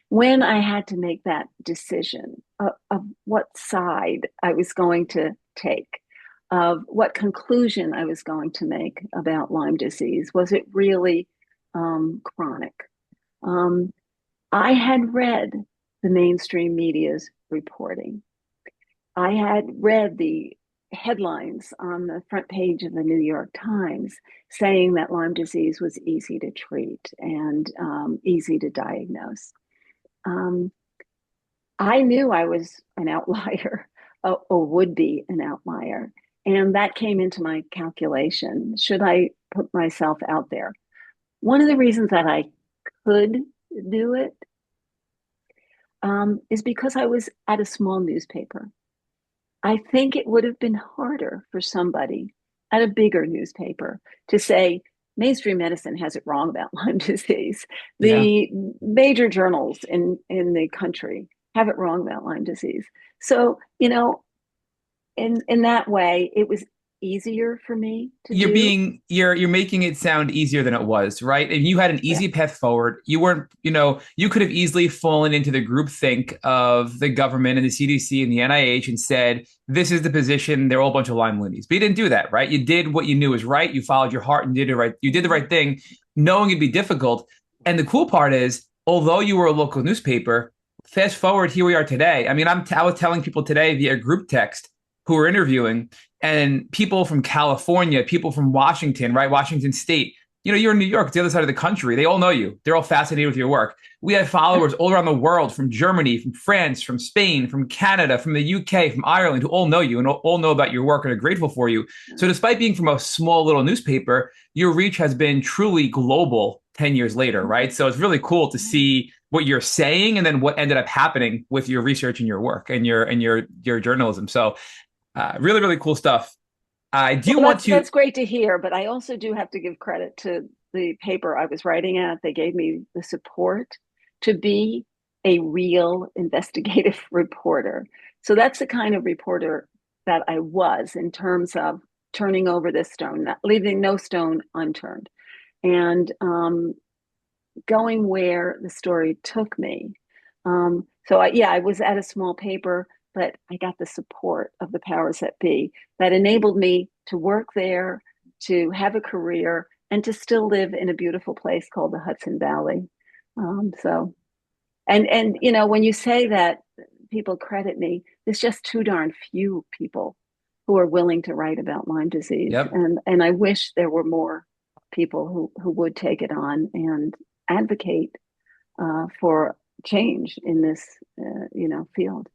When I had to make that decision of what side I was going to take, of what conclusion I was going to make about Lyme disease, was it really chronic? Um, I had read the mainstream media's reporting. I had read the headlines on the front page of the New York Times saying that Lyme disease was easy to treat and easy to diagnose. Um, I knew I was an outlier or would be an outlier. And that came into my calculation. Should I put myself out there? One of the reasons that I could do it is because I was at a small newspaper. I think it would have been harder for somebody at a bigger newspaper to say, mainstream medicine has it wrong about Lyme disease. Yeah. The major journals in the country have it wrong about Lyme disease. So, in that way, it was easier for me to do. You're making it sound easier than it was, right? And you had an Yeah. easy path forward. You weren't, you could have easily fallen into the groupthink of the government and the CDC and the NIH and said, this is the position, they're all a bunch of Lyme loonies. But you didn't do that, right? You did what you knew was right. You followed your heart and did it right. You did the right thing, knowing it'd be difficult. And the cool part is, although you were a local newspaper, fast forward, here we are today. I mean, I was telling people today via group text who were interviewing, and people from California, people from Washington, right? Washington State. You're in New York, it's the other side of the country. They all know you. They're all fascinated with your work. We have followers all around the world, from Germany, from France, from Spain, from Canada, from the UK, from Ireland, who all know you and all know about your work and are grateful for you. So despite being from a small little newspaper, your reach has been truly global 10 years later, right? So it's really cool to see what you're saying and then what ended up happening with your research and your work and your journalism. So really, really cool stuff. I do Well, want to. that's great to hear, but I also do have to give credit to the paper I was writing at. They gave me the support to be a real investigative reporter. So that's the kind of reporter that I was in terms of turning over this stone, not leaving no stone unturned, and going where the story took me. I was at a small paper, but I got the support of the powers that be that enabled me to work there, to have a career, and to still live in a beautiful place called the Hudson Valley. So, and when you say that people credit me. There's just too darn few people who are willing to write about Lyme disease. Yep. And I wish there were more people who would take it on and advocate for change in this, field.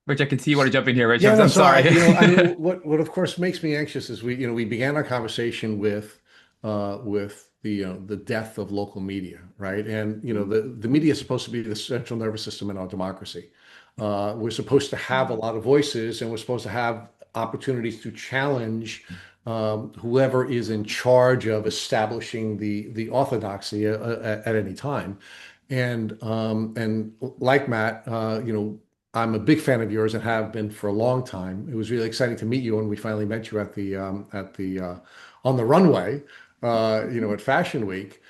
Which I can see you want to jump in here, Rich. Yeah, no, I'm so sorry. I mean, what of course makes me anxious is we began our conversation with the death of local media, right? And the media is supposed to be the central nervous system in our democracy. We're supposed to have a lot of voices, and we're supposed to have opportunities to challenge whoever is in charge of establishing the orthodoxy at any time. And like Matt, I'm a big fan of yours and have been for a long time. It was really exciting to meet you when we finally met you at the on the runway, at Fashion Week,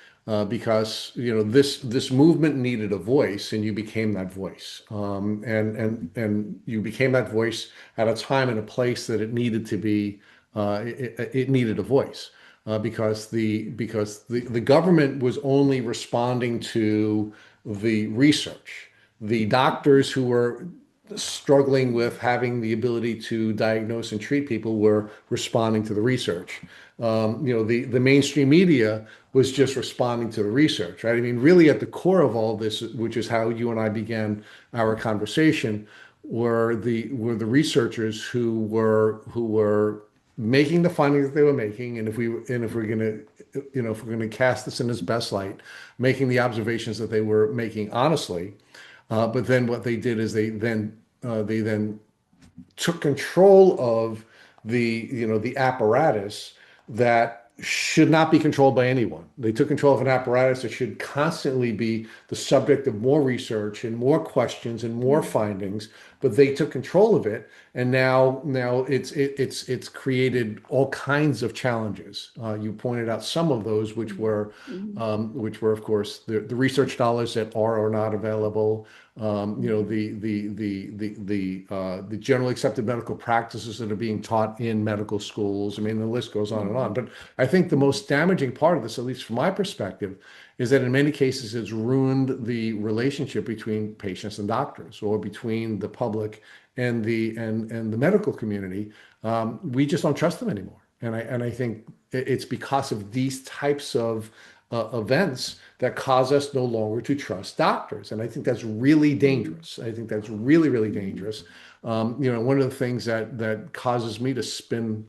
because this movement needed a voice, and you became that voice, and you became that voice at a time and a place that it needed to be. It needed a voice because the government was only responding to the research. The doctors who were struggling with having the ability to diagnose and treat people were responding to the research. The mainstream media was just responding to the research, right? I mean, really at the core of all this, which is how you and I began our conversation, were the researchers who were making the findings that they were making, and if we're gonna cast this in its best light, making the observations that they were making honestly. But then what they did is they then took control of the apparatus that should not be controlled by anyone. They took control of an apparatus that should constantly be the subject of more research and more questions and more findings, but they took control of it, and now it's created all kinds of challenges. You pointed out some of those, which were of course the research dollars that are or not available. The generally accepted medical practices that are being taught in medical schools. I mean, the list goes on and on. But I think the most damaging part of this, at least from my perspective, is that in many cases it's ruined the relationship between patients and doctors, or between the public and the medical community. We just don't trust them anymore. And I think it's because of these types of events that cause us no longer to trust doctors. And I think that's really dangerous. I think that's really, really dangerous. One of the things that causes me to spin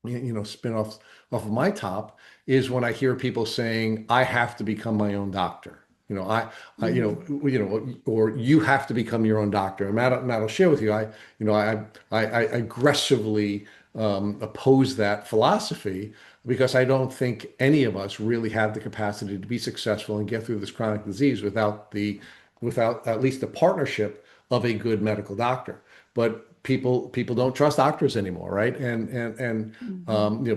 off of my top is when I hear people saying, I have to become my own doctor. Or you have to become your own doctor. And Matt, I'll share with you, I aggressively oppose that philosophy, because I don't think any of us really have the capacity to be successful and get through this chronic disease without at least the partnership of a good medical doctor. But people don't trust doctors anymore, right? And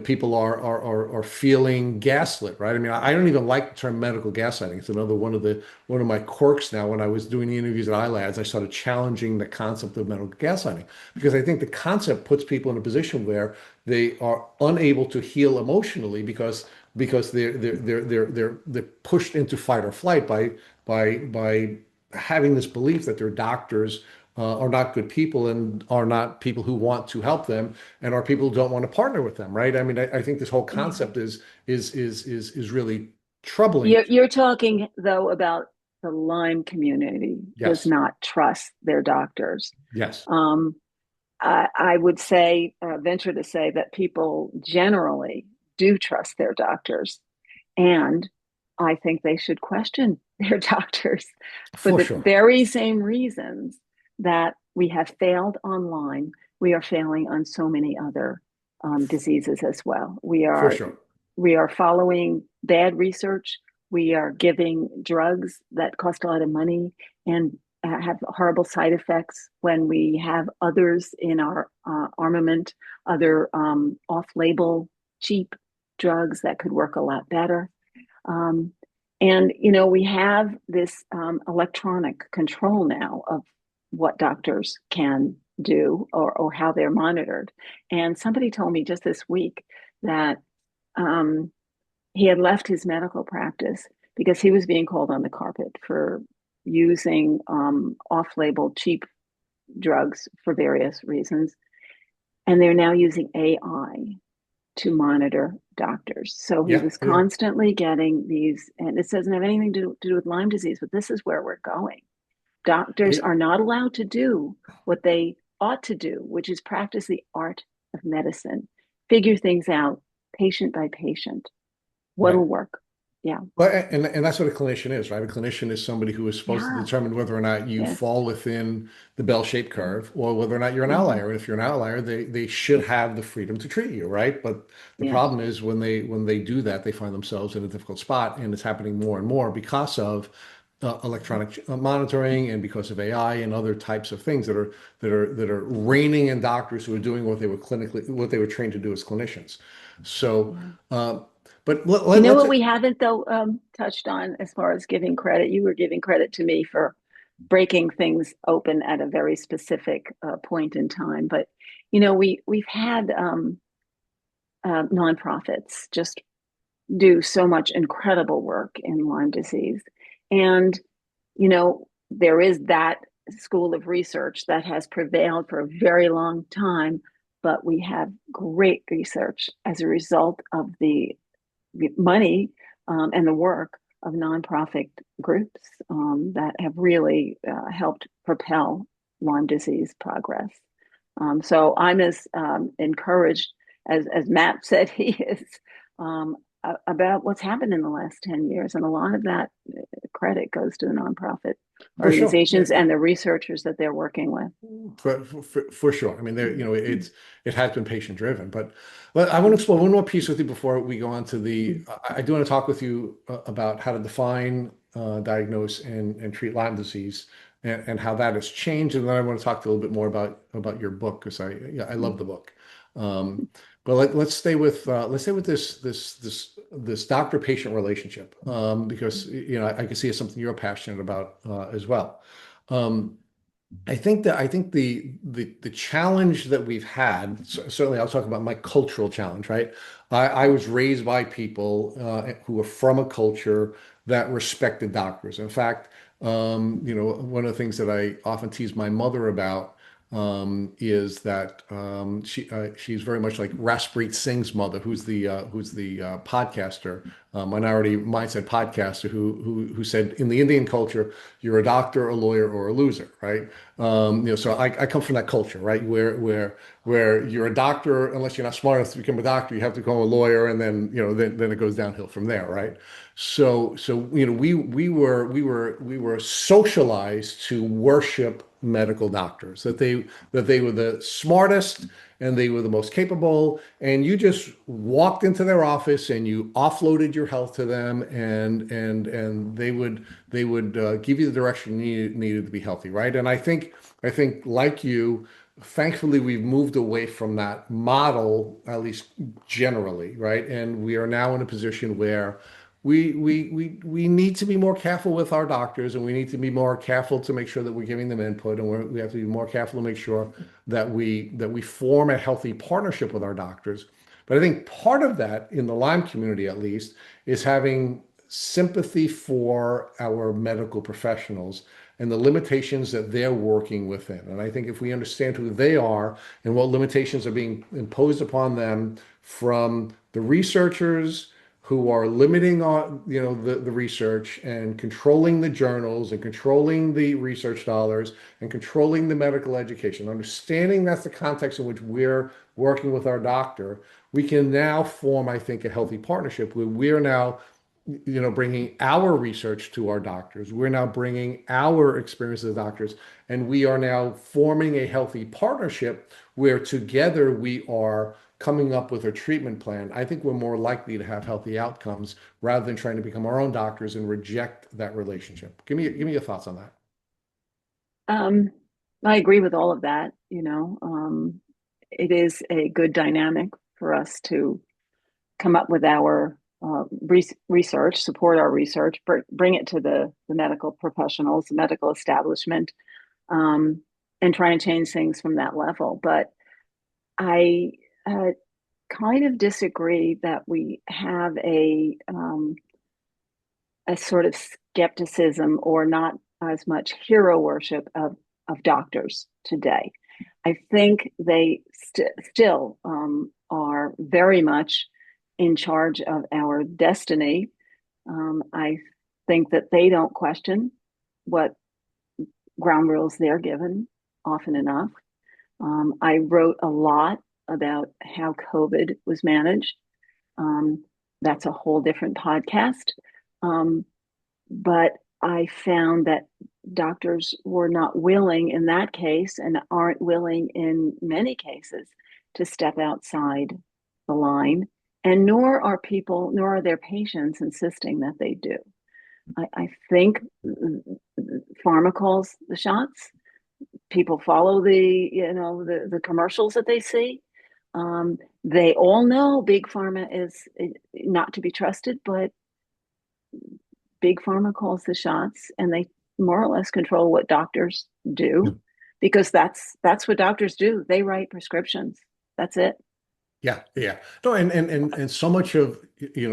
people are feeling gaslit, right? I mean, I don't even like the term medical gaslighting. It's another one of my quirks now. When I was doing the interviews at iLads, I started challenging the concept of medical gaslighting, because I think the concept puts people in a position where they are unable to heal emotionally because they're pushed into fight or flight by having this belief that their doctors are not good people, and are not people who want to help them, and are people who don't want to partner with them, right? I mean, I think this whole concept is really troubling. You're talking though about the Lyme community does Yes, not trust their doctors. yes, I would say, venture to say that people generally do trust their doctors. And I think they should question their doctors for for the sure, very same reasons that we have failed on Lyme. We are failing on so many other diseases as well. for sure. We are following bad research. We are giving drugs that cost a lot of money and have horrible side effects when we have others in our armament, other off-label cheap drugs that could work a lot better. And we have this electronic control now of what doctors can do, or how they're monitored. And somebody told me just this week that he had left his medical practice because he was being called on the carpet for using off-label cheap drugs for various reasons. And they're now using AI to monitor doctors. So he Yeah, was yeah, constantly getting these, and this doesn't have anything to do with Lyme disease, but this is where we're going. Doctors it, are not allowed to do what they ought to do, which is practice the art of medicine, figure things out patient by patient. right. What'll work? Yeah. Well, and that's what a clinician is, right? A clinician is somebody who is supposed to Yeah. determine whether or not you Yes. fall within the bell-shaped curve or whether or not you're an Mm-hmm. outlier. And if you're an outlier, they should have the freedom to treat you, right? But the Yes. problem is when they do that, they find themselves in a difficult spot, and it's happening more and more because of electronic monitoring and because of AI and other types of things that are reigning in doctors who are doing what they were trained to do as clinicians. So. Yeah. But You know let's what we haven't though touched on as far as giving credit? You were giving credit to me for breaking things open at a very specific point in time, but we've had nonprofits just do so much incredible work in Lyme disease, and there is that school of research that has prevailed for a very long time, but we have great research as a result of the money and the work of nonprofit groups that have really helped propel Lyme disease progress. So I'm as encouraged as Matt said he is about what's happened in the last 10 years. And a lot of that credit goes to the nonprofit for sure. organizations and the researchers that they're working with. For sure. I mean, it has been patient driven, but I want to explore one more piece with you before we go on to the. I do want to talk with you about how to define, diagnose, and treat Lyme disease, and how that has changed, and then I want to talk a little bit more about your book because I love the book. Um, but let's stay with this doctor-patient relationship because I can see it's something you're passionate about as well. Um, I think the challenge that we've had, certainly I'll talk about my cultural challenge, right? I was raised by people who were from a culture that respected doctors. In fact, one of the things that I often tease my mother about is that she's very much like Raspreet Singh's mother, who's the podcaster, minority mindset podcaster, who said in the Indian culture, you're a doctor, a lawyer, or a loser, right? So I come from that culture, right? Where you're a doctor, unless you're not smart enough to become a doctor, you have to become a lawyer, and then it goes downhill from there, right? So we were socialized to worship medical doctors, that they were the smartest and they were the most capable, and you just walked into their office and you offloaded your health to them, and they would give you the direction you needed to be healthy, right? And I think like you, thankfully we've moved away from that model, at least generally, right? And we are now in a position where we need to be more careful with our doctors, and we need to be more careful to make sure that we're giving them input, and we have to be more careful to make sure that we form a healthy partnership with our doctors. But I think part of that, in the Lyme community at least, is having sympathy for our medical professionals and the limitations that they're working within. And I think if we understand who they are and what limitations are being imposed upon them from the researchers who are limiting on the research and controlling the journals and controlling the research dollars and controlling the medical education, understanding that's the context in which we're working with our doctor, we can now form, I think, a healthy partnership where we're now bringing our research to our doctors. We're now bringing our experience as doctors, and we are now forming a healthy partnership where together we are coming up with a treatment plan. I think we're more likely to have healthy outcomes rather than trying to become our own doctors and reject that relationship. Give me your thoughts on that. Um, I agree with all of that. It is a good dynamic for us to come up with our research, support our research, bring it to the medical professionals, the medical establishment, um, and try and change things from that level. But I kind of disagree that we have a sort of skepticism or not as much hero worship of doctors today. I think they still are very much in charge of our destiny. I think that they don't question what ground rules they're given often enough. I wrote a lot about how COVID was managed. That's a whole different podcast. But I found that doctors were not willing in that case, and aren't willing in many cases, to step outside the line. And nor are their patients insisting that they do. I think pharma calls the shots. People follow the commercials that they see. They all know big pharma is not to be trusted, but big pharma calls the shots, and they more or less control what doctors do, because that's what doctors do. They write prescriptions. That's it. Yeah, yeah. No, and so much of,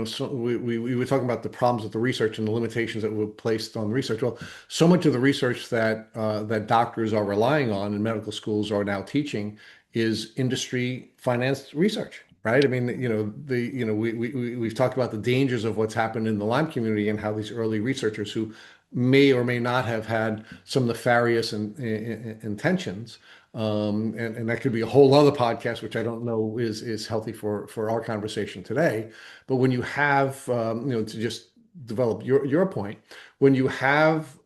so we were talking about the problems with the research and the limitations that were placed on the research. Well, so much of the research that that doctors are relying on and medical schools are now teaching is industry financed research, right? I mean, we've talked about the dangers of what's happened in the Lyme community and how these early researchers who may or may not have had some nefarious intentions. And that could be a whole other podcast, which I don't know is healthy for our conversation today. But when you have, to just develop your point, when you have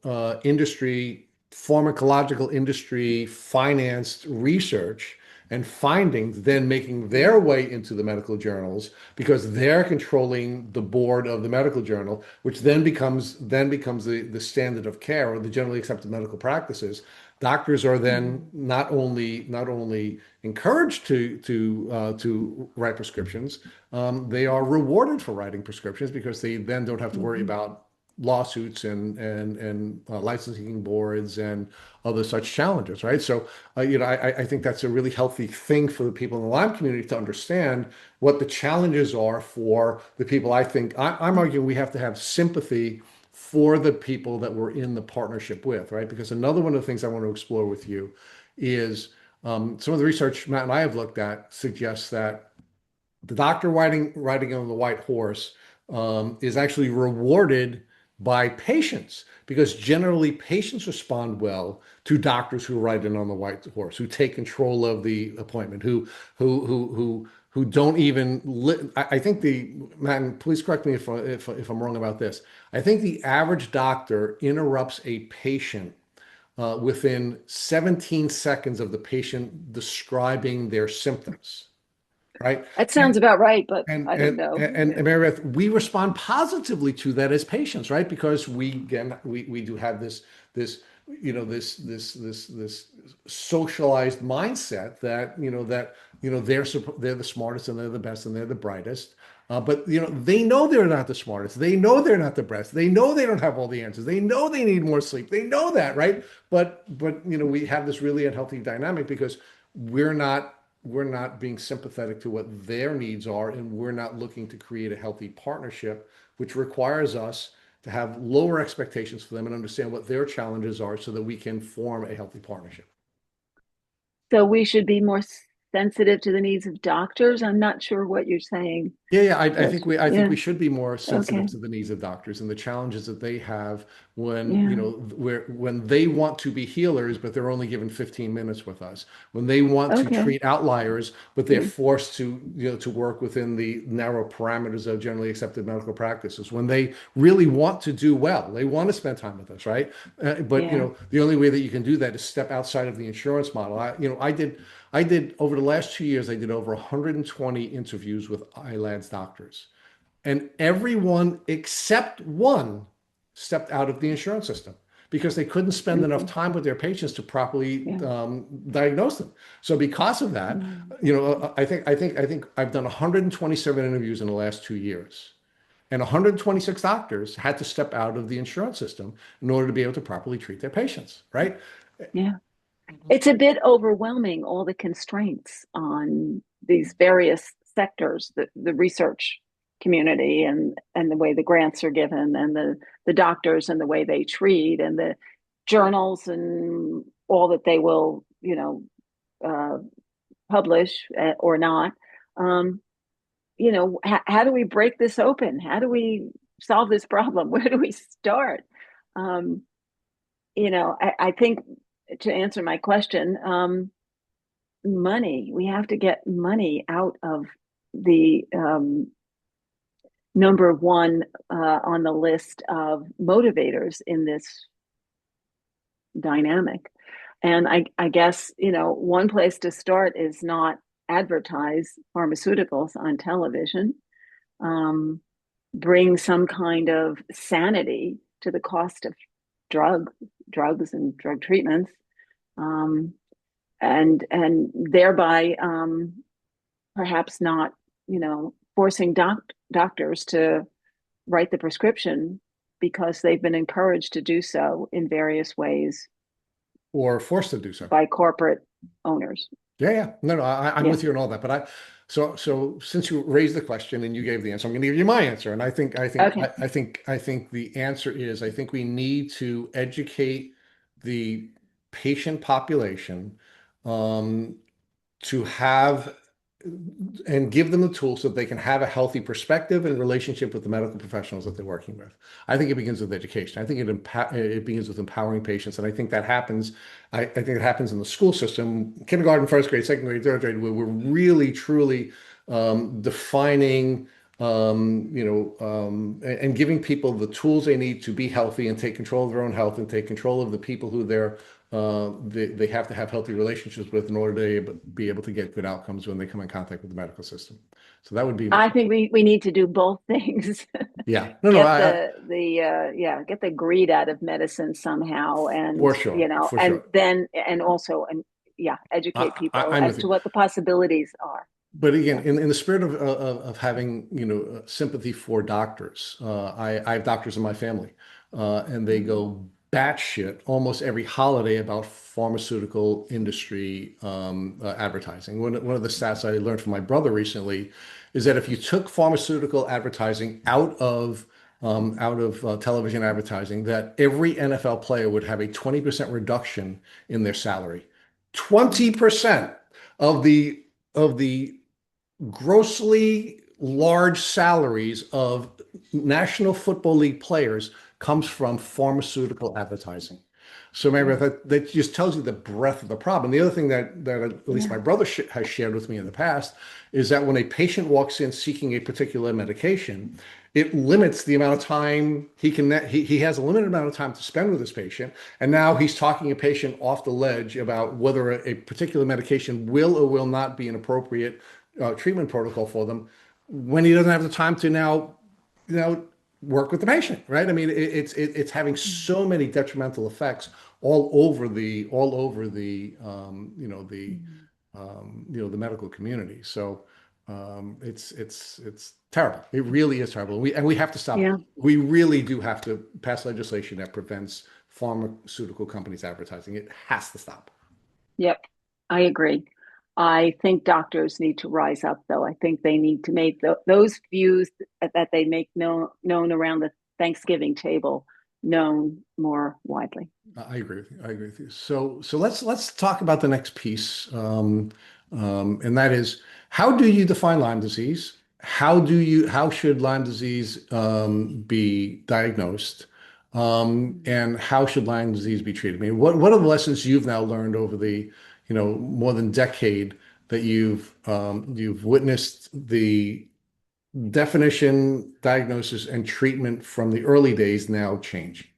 industry, pharmacological industry financed research and findings then making their way into the medical journals because they're controlling the board of the medical journal, which then becomes the standard of care or the generally accepted medical practices. Doctors are then not only encouraged to write prescriptions, they are rewarded for writing prescriptions because they then don't have to worry about lawsuits and licensing boards and other such challenges, right? So, I think that's a really healthy thing for the people in the Lyme community to understand what the challenges are for the people. I'm arguing we have to have sympathy for the people that we're in the partnership with, right? Because another one of the things I want to explore with you is some of the research Matt and I have looked at suggests that the doctor riding on the white horse is actually rewarded by patients because generally patients respond well to doctors who ride in on the white horse, who take control of the appointment, who don't even I think man, please correct me if I'm wrong about this. I think the average doctor interrupts a patient within 17 seconds of the patient describing their symptoms, right? That sounds about right, but And I don't know. Mary Beth, we respond positively to that as patients, right? Because we do have this socialized mindset that they're the smartest and they're the best and they're the brightest. But they know they're not the smartest. They know they're not the best. They know they don't have all the answers. They know they need more sleep. They know that, right? But we have this really unhealthy dynamic because we're not being sympathetic to what their needs are, and we're not looking to create a healthy partnership, which requires us to have lower expectations for them and understand what their challenges are so that we can form a healthy partnership. So we should be more sensitive to the needs of doctors. I'm not sure what you're saying. Yeah. I think we should be more sensitive Okay. to the needs of doctors and the challenges that they have when, Yeah. when they want to be healers, but they're only given 15 minutes with us. When they want to Okay. treat outliers, but they're Mm. forced to work within the narrow parameters of generally accepted medical practices. When they really want to do well, they want to spend time with us, right? But Yeah. the only way that you can do that is step outside of the insurance model. I did over the last 2 years, I did over 120 interviews with ILADS doctors, and everyone except one stepped out of the insurance system because they couldn't spend enough Mhm. time with their patients to properly Yeah. diagnose them. So because of that, Mm. I think I've done 127 interviews in the last 2 years. And 126 doctors had to step out of the insurance system in order to be able to properly treat their patients, right? Yeah. It's a bit overwhelming, all the constraints on these various sectors, the research community and the way the grants are given and the doctors and the way they treat and journals and all that they will, uh, publish or not. Um, how do we break this open? How do we solve this problem? Where do we start? Um, I think to answer my question, money. We have to get money out of the number one on the list of motivators in this dynamic. And I guess, one place to start is not advertise pharmaceuticals on television, um, bring some kind of sanity to the cost of drugs and drug treatments, um, and thereby perhaps not, forcing doctors to write the prescription because they've been encouraged to do so in various ways or forced to do so. by corporate owners. Yeah. No, I'm Yeah. with you on all that. But so since you raised the question and you gave the answer, I'm going to give you my answer. And Okay. I think the answer is, I think we need to educate the patient population, um, to have and give them the tools so that they can have a healthy perspective and relationship with the medical professionals that they're working with. I think it begins with education. I think it begins with empowering patients, and I think that happens. I think it happens in the school system, kindergarten, first grade, second grade, third grade, where we're really truly defining, and giving people the tools they need to be healthy and take control of their own health and take control of the people who they have to have healthy relationships with in order to be able to get good outcomes when they come in contact with the medical system. So that would be, I think we need to do both things. yeah, no, Get I get the greed out of medicine somehow, and for and sure. then and also educate people I'm as with to you. what the possibilities are. But again, Yeah. in the spirit of having, sympathy for doctors, I have doctors in my family, and they Mhm. go batshit almost every holiday about pharmaceutical industry advertising. One of the stats I learned from my brother recently is that if you took pharmaceutical advertising out of television advertising, that every NFL player would have a 20% reduction in their salary. 20% of the grossly large salaries of National Football League players comes from pharmaceutical advertising. So, Mary Beth, Mm. that just tells you the breadth of the problem. The other thing that at least my Yeah. brother has shared with me in the past is that when a patient walks in seeking a particular medication, it limits the amount of time he has a limited amount of time to spend with this patient. And now he's talking a patient off the ledge about whether a particular medication will or will not be an appropriate treatment protocol for them when he doesn't have the time to now, you know, work with the patient, right? I mean, it's having Mm. so many detrimental effects all over the Mm. the medical community. So it's terrible. It really is terrible. We have to stop. Yeah. We really do have to pass legislation that prevents pharmaceutical companies advertising. It has to stop. Yep. I agree. I think doctors need to rise up, though. I think they need to make those views that they make known around the Thanksgiving table known more widely. I agree with you. I agree with you. So let's talk about the next piece, and that is, how do you define Lyme disease? How should Lyme disease be diagnosed? And how should Lyme disease be treated? I mean, what are the lessons you've now learned over the, more than decade that you've witnessed the definition, diagnosis, and treatment from the early days now change?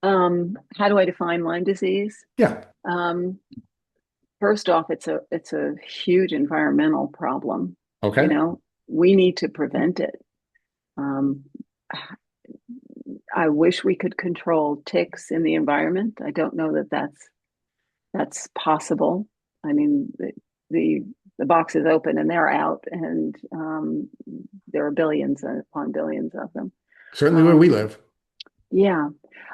How do I define Lyme disease? Yeah. Um, First off, it's a huge environmental problem. You Okay. know, we need to prevent it. Um, I wish we could control ticks in the environment. I don't know that that's possible. I mean, the the box is open and they're out, and there are billions upon billions of them. Certainly where we Um, live. yeah.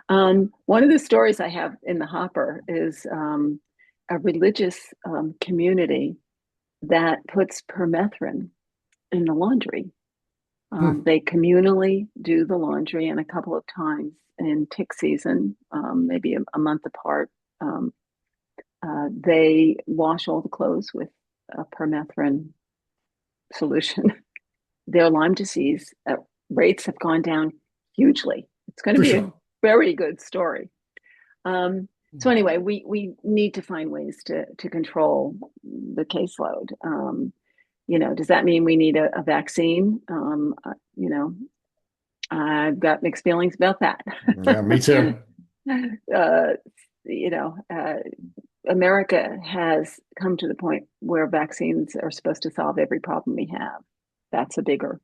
One of the stories I have in the hopper is a religious community that puts permethrin in the laundry. They communally do the laundry, and a couple of times in tick season, maybe a month apart, um, they wash all the clothes with a permethrin solution. Their Lyme disease rates have gone down hugely. It's going to For be a sure. very good story. So anyway, we need to find ways to control the caseload. Does that mean we need a vaccine? I've got mixed feelings about that. Yeah, me too. uh, you know, uh, America has come to the point where vaccines are supposed to solve every problem we have. That's a bigger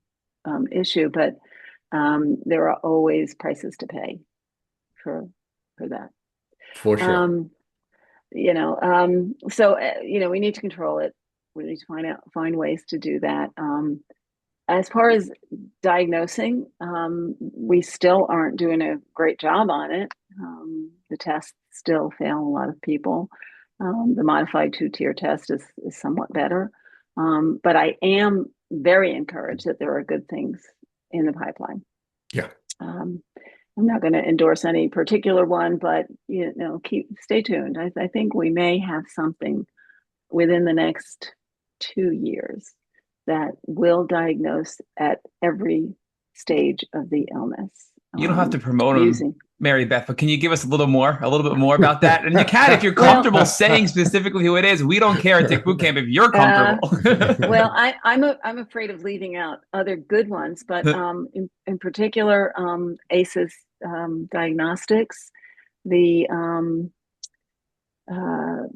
issue, but there are always prices to pay for that. For sure. So we need to control it. We need to find ways to do that. As far as diagnosing, we still aren't doing a great job on it. The tests still fail a lot of people. The modified two-tier test is somewhat better. But I am very encouraged that there are good things in the pipeline. Yeah. I'm not going to endorse any particular one, but stay tuned. I think we may have something within the next 2 years that will diagnose at every stage of the illness. You don't have to promote them, using Mary Beth, but can you give us a little bit more about that? And you can if you're comfortable saying specifically who it is. We don't care at Tick Boot Camp if you're comfortable. Well, I'm afraid of leaving out other good ones, but in particular, ACEs diagnostics, the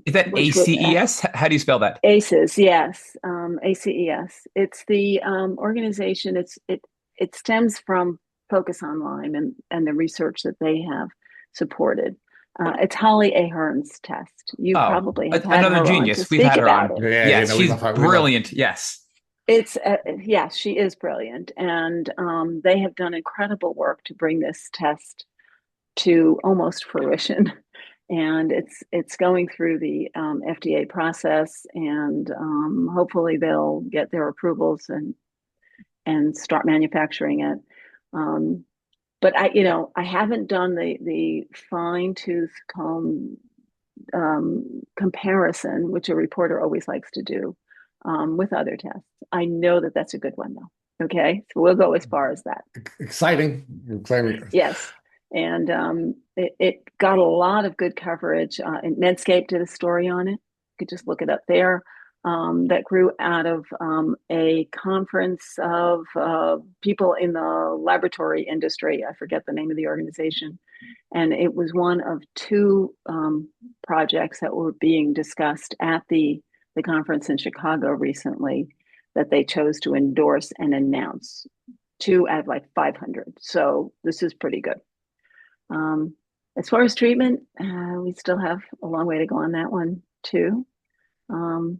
is that ACES? How do you spell that? ACEs, yes, ACES. It's the organization. It stems from Focus on Lyme and the research that they have supported. It's Holly Ahern's test. You probably have had another her genius. on to We've speak had her about on. it. Yeah, yes, she's brilliant. Yes. It's yes, she is brilliant, and they have done incredible work to bring this test to almost fruition. And it's going through the FDA process, and hopefully they'll get their approvals and start manufacturing it. But I haven't done the fine tooth comb comparison, which a reporter always likes to do with other tests. I know that that's a good one, though. Okay, so we'll go as far as that. Exciting. Yes. And it got a lot of good coverage. And Medscape did a story on it. You could just look it up there. That grew out of a conference of people in the laboratory industry. I forget the name of the organization. And it was one of two projects that were being discussed at the conference in Chicago recently that they chose to endorse and announce. 2 out of like 500. So this is pretty good. As far as treatment, we still have a long way to go on that one too. And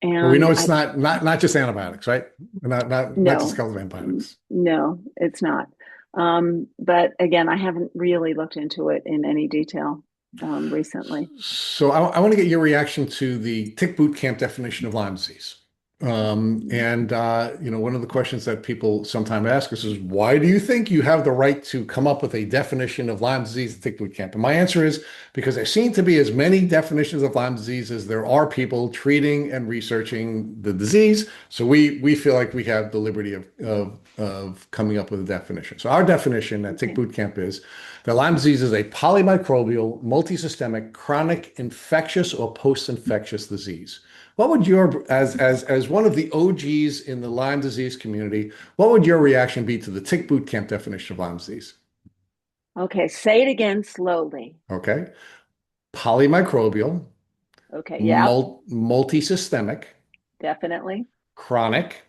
we know it's not just antibiotics, right? Not just antibiotics. No, it's not. But again, I haven't really looked into it in any detail recently. So I want to get your reaction to the Tick Boot Camp definition of Lyme disease. One of the questions that people sometimes ask us is, why do you think you have the right to come up with a definition of Lyme disease at Tick Boot Camp? And my answer is because there seem to be as many definitions of Lyme disease as there are people treating and researching the disease. So we feel like we have the liberty of coming up with a definition. So our definition at Tick Boot Camp is that Lyme disease is a polymicrobial, multisystemic, chronic, infectious or post-infectious disease. What would your, as one of the OGs in the Lyme disease community, what would your reaction be to the Tick Boot Camp definition of Lyme disease? Okay, say it again slowly. Okay. Polymicrobial. Okay, yeah. Multisystemic. Definitely. Chronic,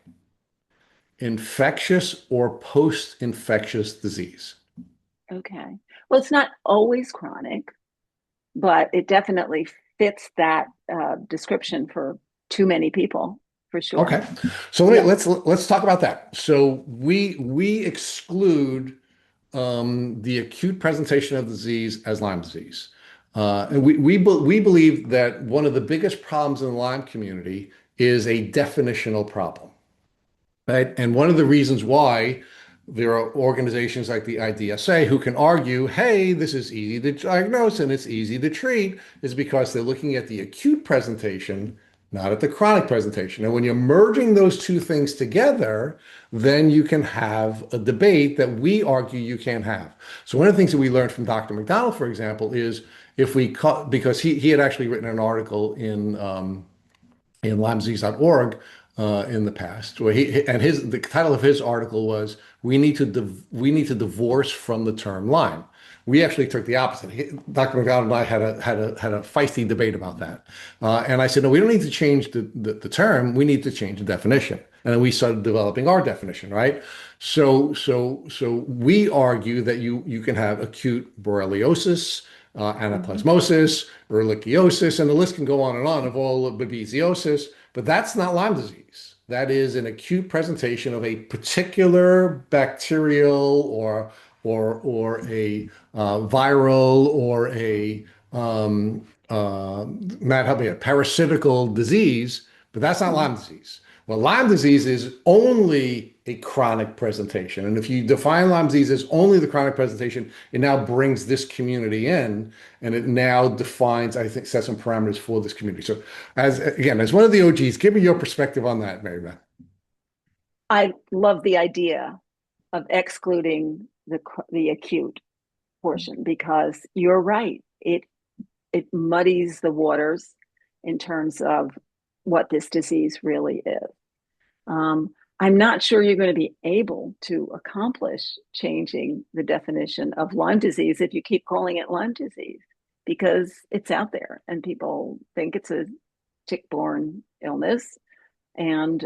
infectious or post-infectious disease. Okay. Well, it's not always chronic, but it definitely fits that description for too many people, for sure. Okay, so let's talk about that. So we exclude the acute presentation of the disease as Lyme disease, and we believe that one of the biggest problems in the Lyme community is a definitional problem. right? And one of the reasons why there are organizations like the IDSA who can argue, hey, this is easy to diagnose and it's easy to treat, is because they're looking at the acute presentation, not at the chronic presentation. And when you're merging those two things together, then you can have a debate that we argue you can't have. So one of the things that we learned from Dr. McDonald, for example, is if we cut, because he had actually written an article in LymeDisease.org in the past, where the title of his article was "We need to divorce from the term Lyme." We actually took the opposite. Dr. McDonald and I had a feisty debate about that, and I said, no, we don't need to change the term. We need to change the definition. And then we started developing our definition, right? So we argue that you can have acute borreliosis, anaplasmosis, ehrlichiosis, and the list can go on of all of babesiosis, but that's not Lyme disease. That is an acute presentation of a particular bacterial or a viral or a Matt, help me, a parasitical disease, but that's not Lyme disease. Well, Lyme disease is only a chronic presentation. And if you define Lyme disease as only the chronic presentation, it now brings this community in and it now defines, I think, sets some parameters for this community. So as one of the OGs, give me your perspective on that, Mary Beth. I love the idea of excluding the acute portion because you're right. It muddies the waters in terms of what this disease really is. I'm not sure you're going to be able to accomplish changing the definition of Lyme disease if you keep calling it Lyme disease because it's out there and people think it's a tick-borne illness, and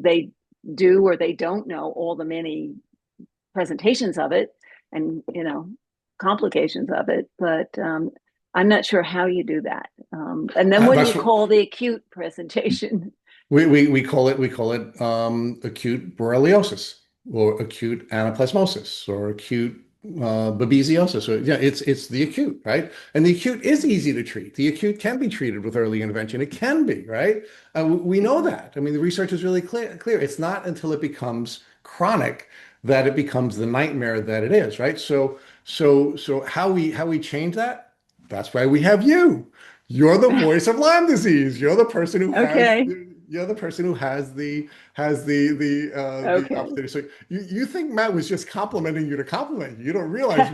they do or they don't know all the many presentations of it and complications of it, but I'm not sure how you do that. And then what do you call the acute presentation? We call it acute borreliosis or acute anaplasmosis or acute babesiosis. So yeah, it's the acute, right? And the acute is easy to treat. The acute can be treated with early intervention. It can be, right? We know that. I mean, the research is really clear. It's not until it becomes chronic that it becomes the nightmare that it is, right? So how we change that? That's why we have you. You're the voice of Lyme disease. You're the person who has the opportunity. So you think Matt was just complimenting you to compliment you. You don't realize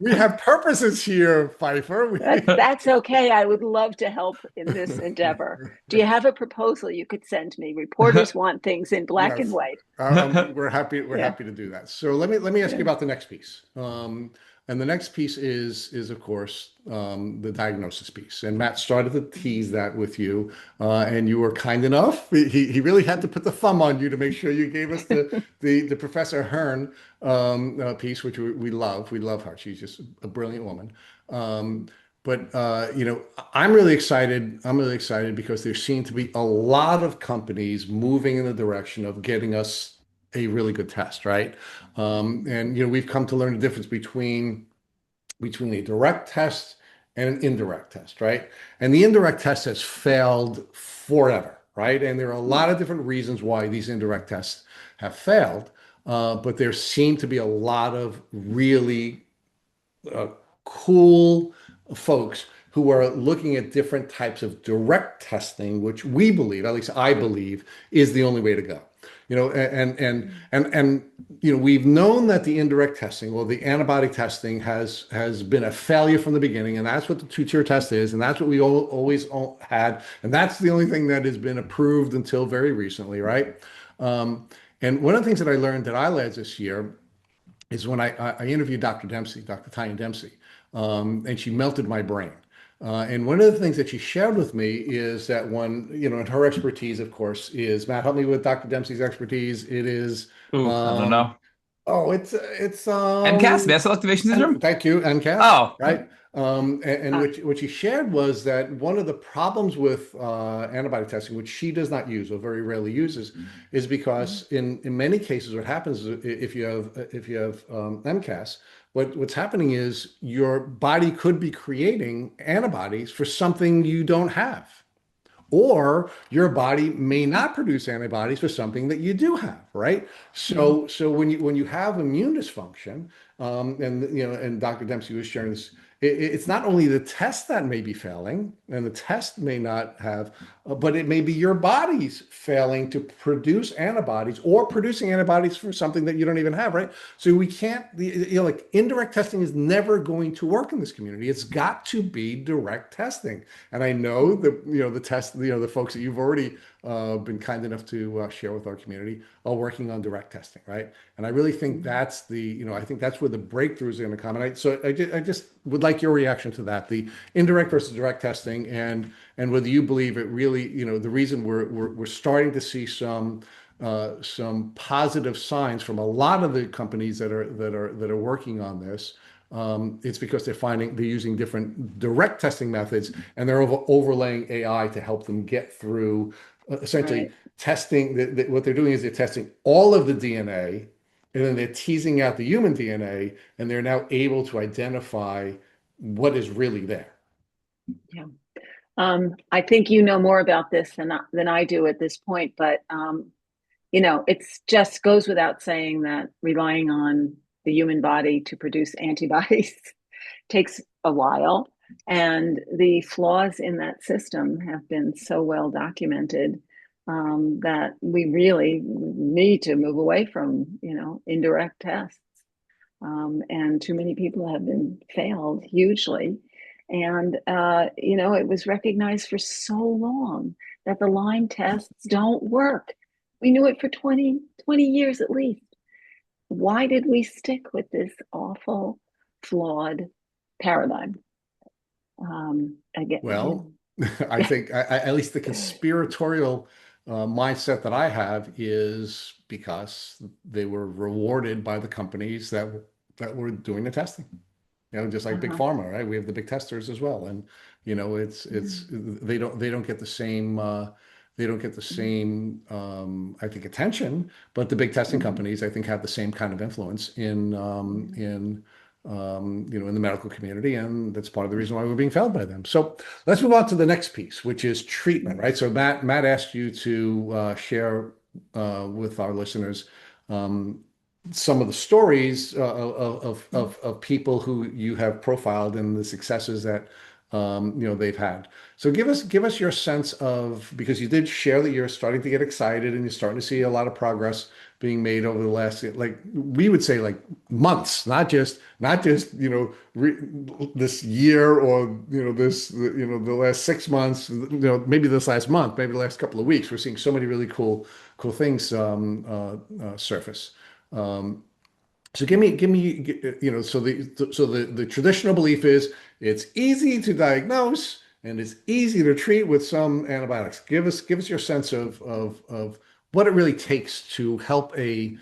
we have purposes here, Pfeiffer. That's okay. I would love to help in this endeavor. Do you have a proposal you could send me? Reporters want things in black and white. We're happy to do that. So let me ask you about the next piece. And the next piece is of course the diagnosis piece. And Matt started to tease that with you, and you were kind enough. He really had to put the thumb on you to make sure you gave us the Professor Hearn piece, which we love. We love her. She's just a brilliant woman. But I'm really excited. I'm really excited because there seem to be a lot of companies moving in the direction of getting us a really good test, right? And we've come to learn the difference between a direct test and an indirect test, right? And the indirect test has failed forever, right? And there are a lot of different reasons why these indirect tests have failed, but there seem to be a lot of really cool folks who are looking at different types of direct testing, which we believe, at least I believe, is the only way to go. We've known that the indirect testing or the antibiotic testing has been a failure from the beginning, and that's what the two-tier test is, and that's what we always had, and that's the only thing that has been approved until very recently, right? And one of the things that I learned at ILADS this year is when I interviewed Dr. Dempsey, Dr. Tanya Dempsey, and she melted my brain. And one of the things that she shared with me is that and her expertise, of course, is Matt, help me with Dr. Dempsey's expertise. It is, I don't know. Oh, it's MCAS, mast cell activation syndrome. Thank you, MCAS. Oh, right. What she shared was that one of the problems with antibody testing, which she does not use or very rarely uses, is because in many cases, what happens is if you have MCAS, what's happening is your body could be creating antibodies for something you don't have, or your body may not produce antibodies for something that you do have, right? Mhm. So when you have immune dysfunction, and Dr. Dempsey was sharing this, it's not only the test that may be failing, and the test may not have, but it may be your body's failing to produce antibodies or producing antibodies for something that you don't even have, right? So we can't, like indirect testing is never going to work in this community. It's got to be direct testing. And I know that, the test, the folks that you've already been kind enough to share with our community are working on direct testing, right? And I really think that's I think that's where the breakthroughs are going to come. And I just would like your reaction to that, the indirect versus direct testing, and whether you believe it really, the reason we're starting to see some positive signs from a lot of the companies that are working on this. It's because they're using different direct testing methods, and they're overlaying AI to help them get through essentially Right. testing. What they're doing is they're testing all of the DNA, and then they're teasing out the human DNA, and they're now able to identify what is really there. Yeah. I think you know more about this than I do at this point, but it's just goes without saying that relying on the human body to produce antibodies takes a while, and the flaws in that system have been so well documented that we really need to move away from, indirect tests. And too many people have been failed hugely. And, it was recognized for so long that the Lyme tests don't work. We knew it for 20 years at least. Why did we stick with this awful, flawed paradigm? Well, I think at least the conspiratorial mindset that I have is because they were rewarded by the companies that were doing the testing. Just like big uh-huh. pharma, right? We have the big testers as well, and it's they don't get the same I think attention, but the big testing Mhm. companies I think have the same kind of influence in the medical community, and that's part of the reason why we're being failed by them. So let's move on to the next piece, which is treatment, right? So Matt asked you to share with our listeners um, some of the stories of people who you have profiled and the successes that they've had. So give us your sense of, because you did share that you're starting to get excited and you're starting to see a lot of progress being made over the last, like we would say, like months, not just this year, or the last 6 months, maybe this last month, maybe the last couple of weeks. We're seeing so many really cool things surface. Um, so so the traditional belief is it's easy to diagnose and it's easy to treat with some antibiotics. Give us your sense of what it really takes to help a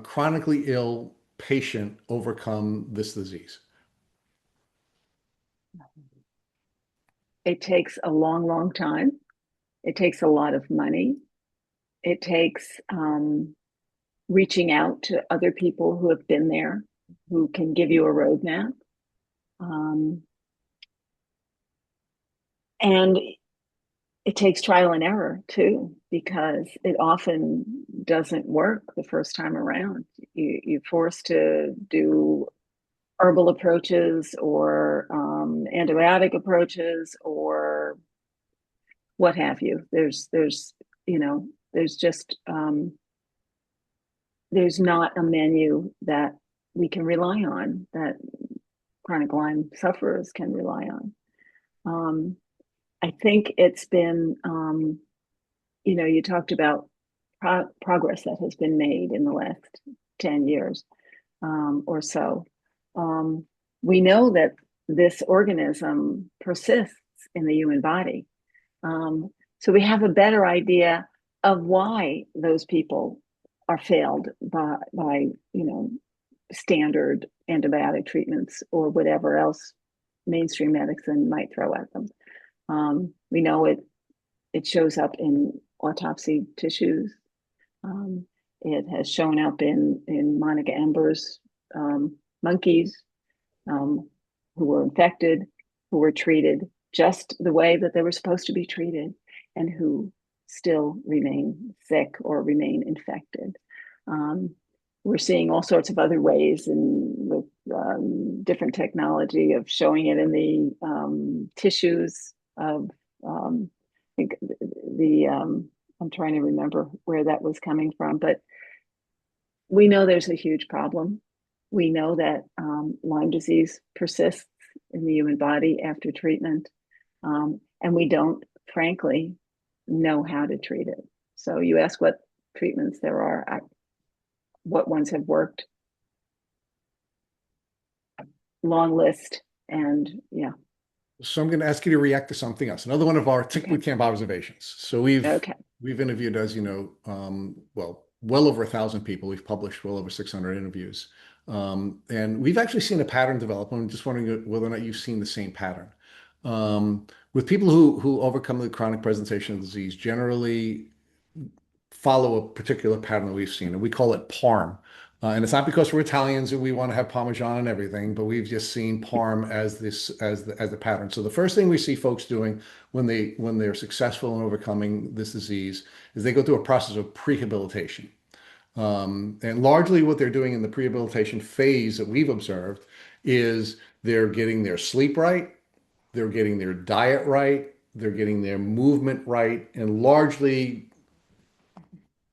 chronically ill patient overcome this disease. It takes a long, long time. It takes a lot of money. It takes reaching out to other people who have been there, who can give you a roadmap. Um, and it takes trial and error too, because it often doesn't work the first time around. You're forced to do herbal approaches or antibiotic approaches or what have you. There's just there's not a menu that we can rely on, that chronic Lyme sufferers can rely on. Um, I think it's been, you talked about progress that has been made in the last 10 years or so. Um, we know that this organism persists in the human body. So we have a better idea of why those people are failed by standard antibiotic treatments or whatever else mainstream medicine might throw at them. We know it shows up in autopsy tissues. Um, it has shown up in Monica Amber's monkeys um, who were infected, who were treated just the way that they were supposed to be treated. and who still remain sick or remain infected. We're seeing all sorts of other ways and with different technology of showing it in the tissues of, I think I'm trying to remember where that was coming from, but we know there's a huge problem. We know that Lyme disease persists in the human body after treatment, and we don't, frankly, know how to treat it. So you ask what treatments there are, what ones have worked. Long list, and yeah. So I'm going to ask you to react to something else. Another one of our tick boot camp observations. So we've interviewed, as you know, well over 1,000 people. We've published well over 600 interviews, and we've actually seen a pattern develop. I'm just wondering whether or not you've seen the same pattern with people who overcome the chronic presentation of disease. Generally, follow a particular pattern that we've seen, and we call it PARM. And it's not because we're Italians and we want to have Parmesan and everything, but we've just seen PARM as the pattern. So the first thing we see folks doing when they're successful in overcoming this disease is they go through a process of prehabilitation. And largely what they're doing in the prehabilitation phase that we've observed is they're getting their sleep right, they're getting their diet right, they're getting their movement right, and largely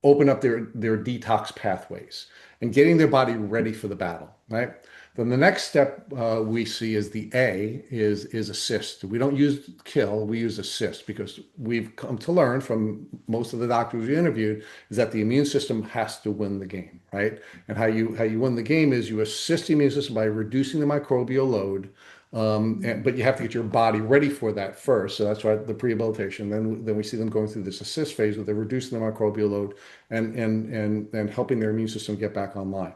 open up their detox pathways and getting their body ready for the battle, right? Then the next step we see is the A is assist. We don't use kill, we use assist, because we've come to learn from most of the doctors we interviewed is that the immune system has to win the game, right? And how you win the game is you assist the immune system by reducing the microbial load. But you have to get your body ready for that first. So that's why the prehabilitation. Then we see them going through this assist phase where they're reducing the microbial load and helping their immune system get back online.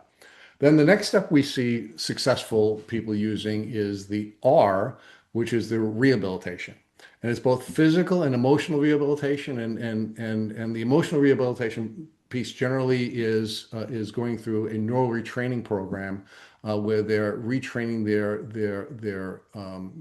Then the next step we see successful people using is the R, which is the rehabilitation. And it's both physical and emotional rehabilitation, and the emotional rehabilitation piece generally is going through a neural retraining program where they're retraining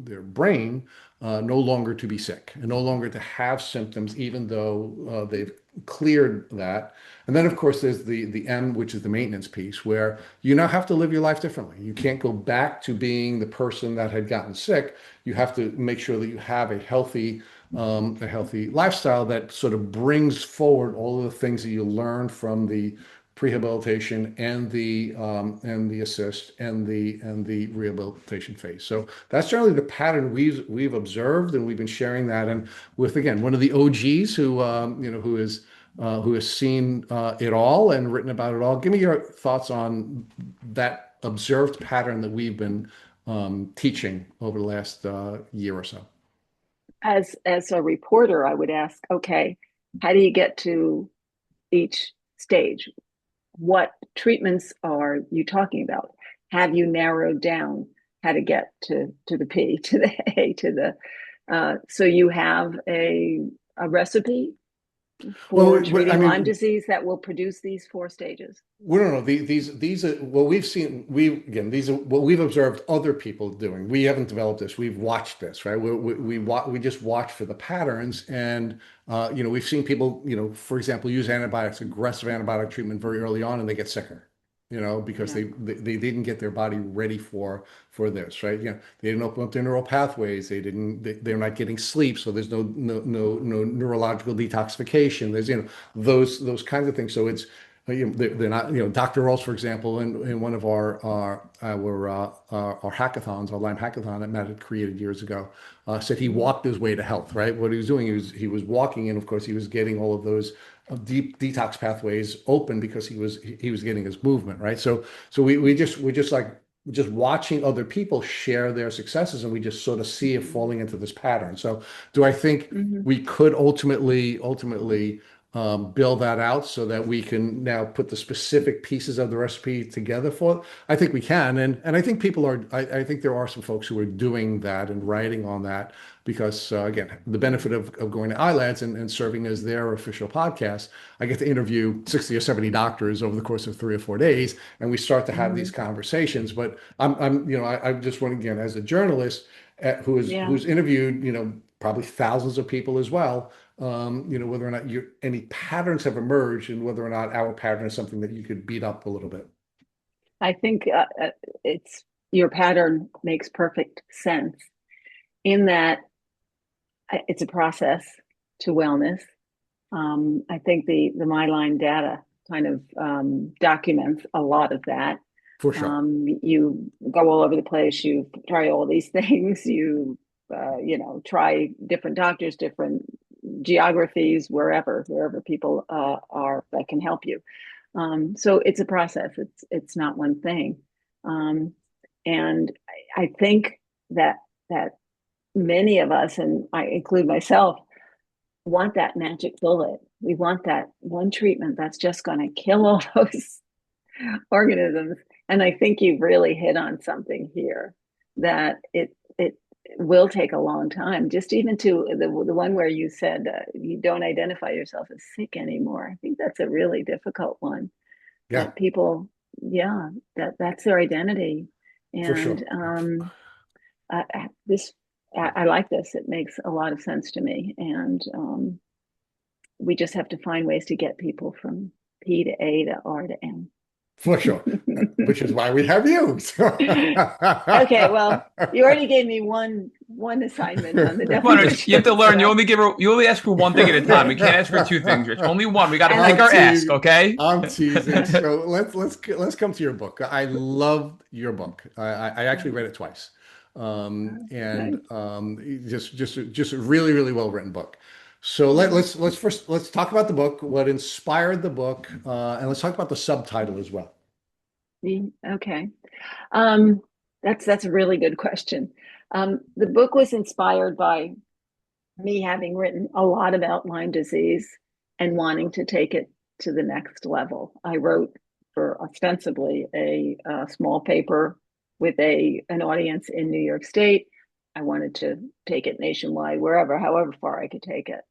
their brain no longer to be sick and no longer to have symptoms, even though they've cleared that. And then, of course, there's the M, which is the maintenance piece, where you now have to live your life differently. You can't go back to being the person that had gotten sick. You have to make sure that you have a healthy lifestyle that sort of brings forward all of the things that you learned from the prehabilitation and the assist and the rehabilitation phase. So that's generally the pattern we've observed, and we've been sharing that. And with, again, one of the OGs who has seen it all and written about it all. Give me your thoughts on that observed pattern that we've been teaching over the last year or so. As a reporter, I would ask, okay, how do you get to each stage? What treatments are you talking about? Have you narrowed down how to get to the P, to the A, to the so you have a recipe for treating Lyme disease that will produce these 4 stages? Well, no. These are what we've seen. These are what we've observed other people doing. We haven't developed this. We've watched this, right? We just watch for the patterns, and we've seen people, for example, use antibiotics, aggressive antibiotic treatment very early on, and they get sicker. Because they didn't get their body ready for this, right? They didn't open up their neural pathways. They're not getting sleep, so there's no neurological detoxification. There's those kinds of things. So it's they're not, Dr. Rolls, for example, in one of our hackathons, our Lyme hackathon that Matt had created years ago, said he walked his way to health, right? What he was doing, he was walking, and of course he was getting all of those deep detox pathways open because he was getting his movement, right? So we're just like watching other people share their successes, and we just sort of see it falling into this pattern. So do I think we could ultimately build that out so that we can now put the specific pieces of the recipe together for it? I think we can, and I think people are. I think there are some folks who are doing that and writing on that because again, the benefit of going to iLads and serving as their official podcast, I get to interview 60 or 70 doctors over the course of 3 or 4 days, and we start to have these conversations. But I just want, again, as a journalist who's interviewed probably thousands of people as well, whether or not any patterns have emerged and whether or not our pattern is something that you could beat up a little bit. I think it's your pattern makes perfect sense in that it's a process to wellness. I think the Lyme data kind of documents a lot of that. For sure. You go all over the place. You try all these things. You try different doctors, different geographies, wherever people are that can help you. So it's a process. It's not one thing. And I think that many of us, and I include myself, want that magic bullet. We want that one treatment that's just going to kill all those organisms. And I think you've really hit on something here, that it will take a long time. Just even to the one where you said you don't identify yourself as sick anymore. I think that's a really difficult one. Yeah, That people, yeah, that's their identity. for sure. And I like this. It makes a lot of sense to me. And we just have to find ways to get people from P to A to R to N. For sure. Which is why we have you. Okay, well, you already gave me one assignment on the definition. You have to learn. You only ask for one thing at a time. We can't ask for two things, Rich. Only one. We got to make our ask, okay? I'm teasing. So let's come to your book. I love your book. I actually read it twice, just a really, really well written book. So let's talk about the book, what inspired the book, and let's talk about the subtitle as well. Okay, that's a really good question. The book was inspired by me having written a lot about Lyme disease and wanting to take it to the next level. I wrote for ostensibly a small paper with an audience in New York State. I wanted to take it nationwide, however far I could take it.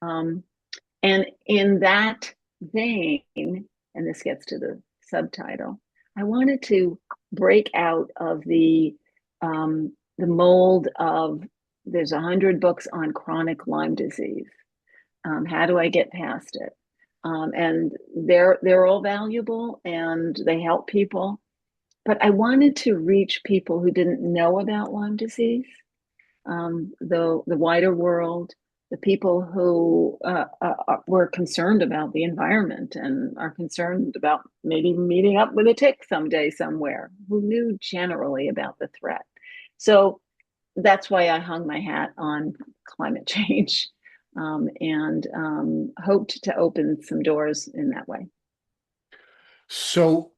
And in that vein, and this gets to the subtitle, I wanted to break out of the mold of there's 100 books on chronic Lyme disease. How do I get past it? And they're all valuable and they help people. But I wanted to reach people who didn't know about Lyme disease, the wider world, the people who were concerned about the environment and are concerned about maybe meeting up with a tick someday somewhere, who knew generally about the threat. So that's why I hung my hat on climate change and hoped to open some doors in that way. So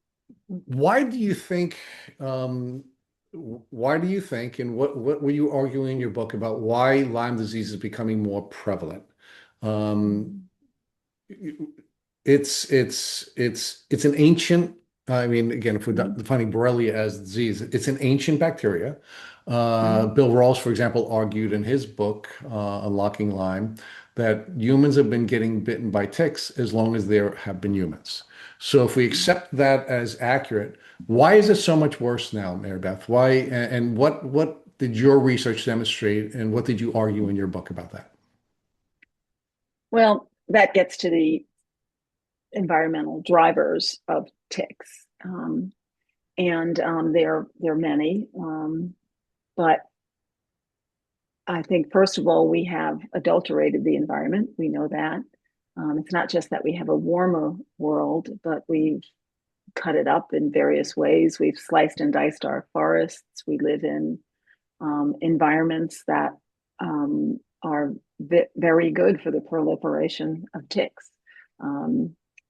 why do you think, and what were you arguing in your book about why Lyme disease is becoming more prevalent? It's an ancient, I mean, again, if we're defining Borrelia as disease, it's an ancient bacteria. Bill Rawls, for example, argued in his book, Unlocking Lyme, that humans have been getting bitten by ticks as long as there have been humans. So if we accept that as accurate, why is it so much worse now, Mary Beth? Why, and what did your research demonstrate, and what did you argue in your book about that? Well, that gets to the environmental drivers of ticks. And there are many. But I think, first of all, we have adulterated the environment. We know that. It's not just that we have a warmer world, but we've cut it up in various ways. We've sliced and diced our forests. We live in environments that are very good for the proliferation of ticks.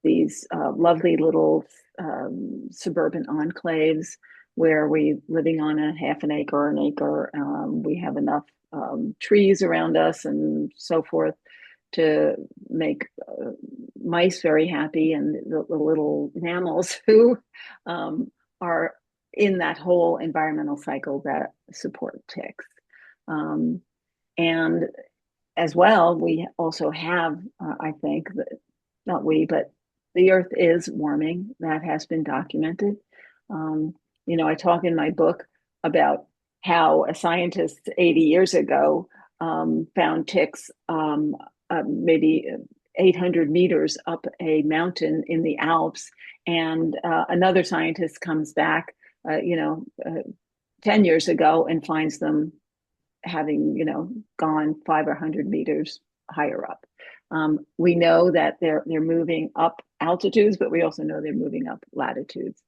These lovely little suburban enclaves where we living on a half an acre or an acre. We have enough trees around us and so forth to make mice very happy, and the little mammals who are in that whole environmental cycle that support ticks. And as well, we also have, I think, not we, but the earth is warming. That has been documented. I talk in my book about how a scientist 80 years ago found ticks maybe 800 meters up a mountain in the Alps. And another scientist comes back, 10 years ago and finds them having, gone 500 meters higher up. We know that they're moving up altitudes, but we also know they're moving up latitudes.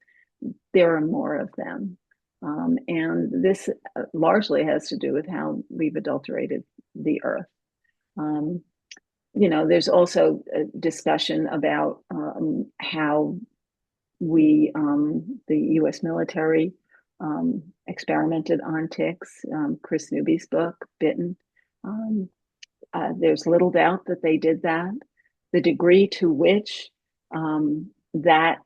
There are more of them. And this largely has to do with how we've adulterated the earth. There's also a discussion about how the US military experimented on ticks. Chris Newby's book, Bitten. There's little doubt that they did that. The degree to which that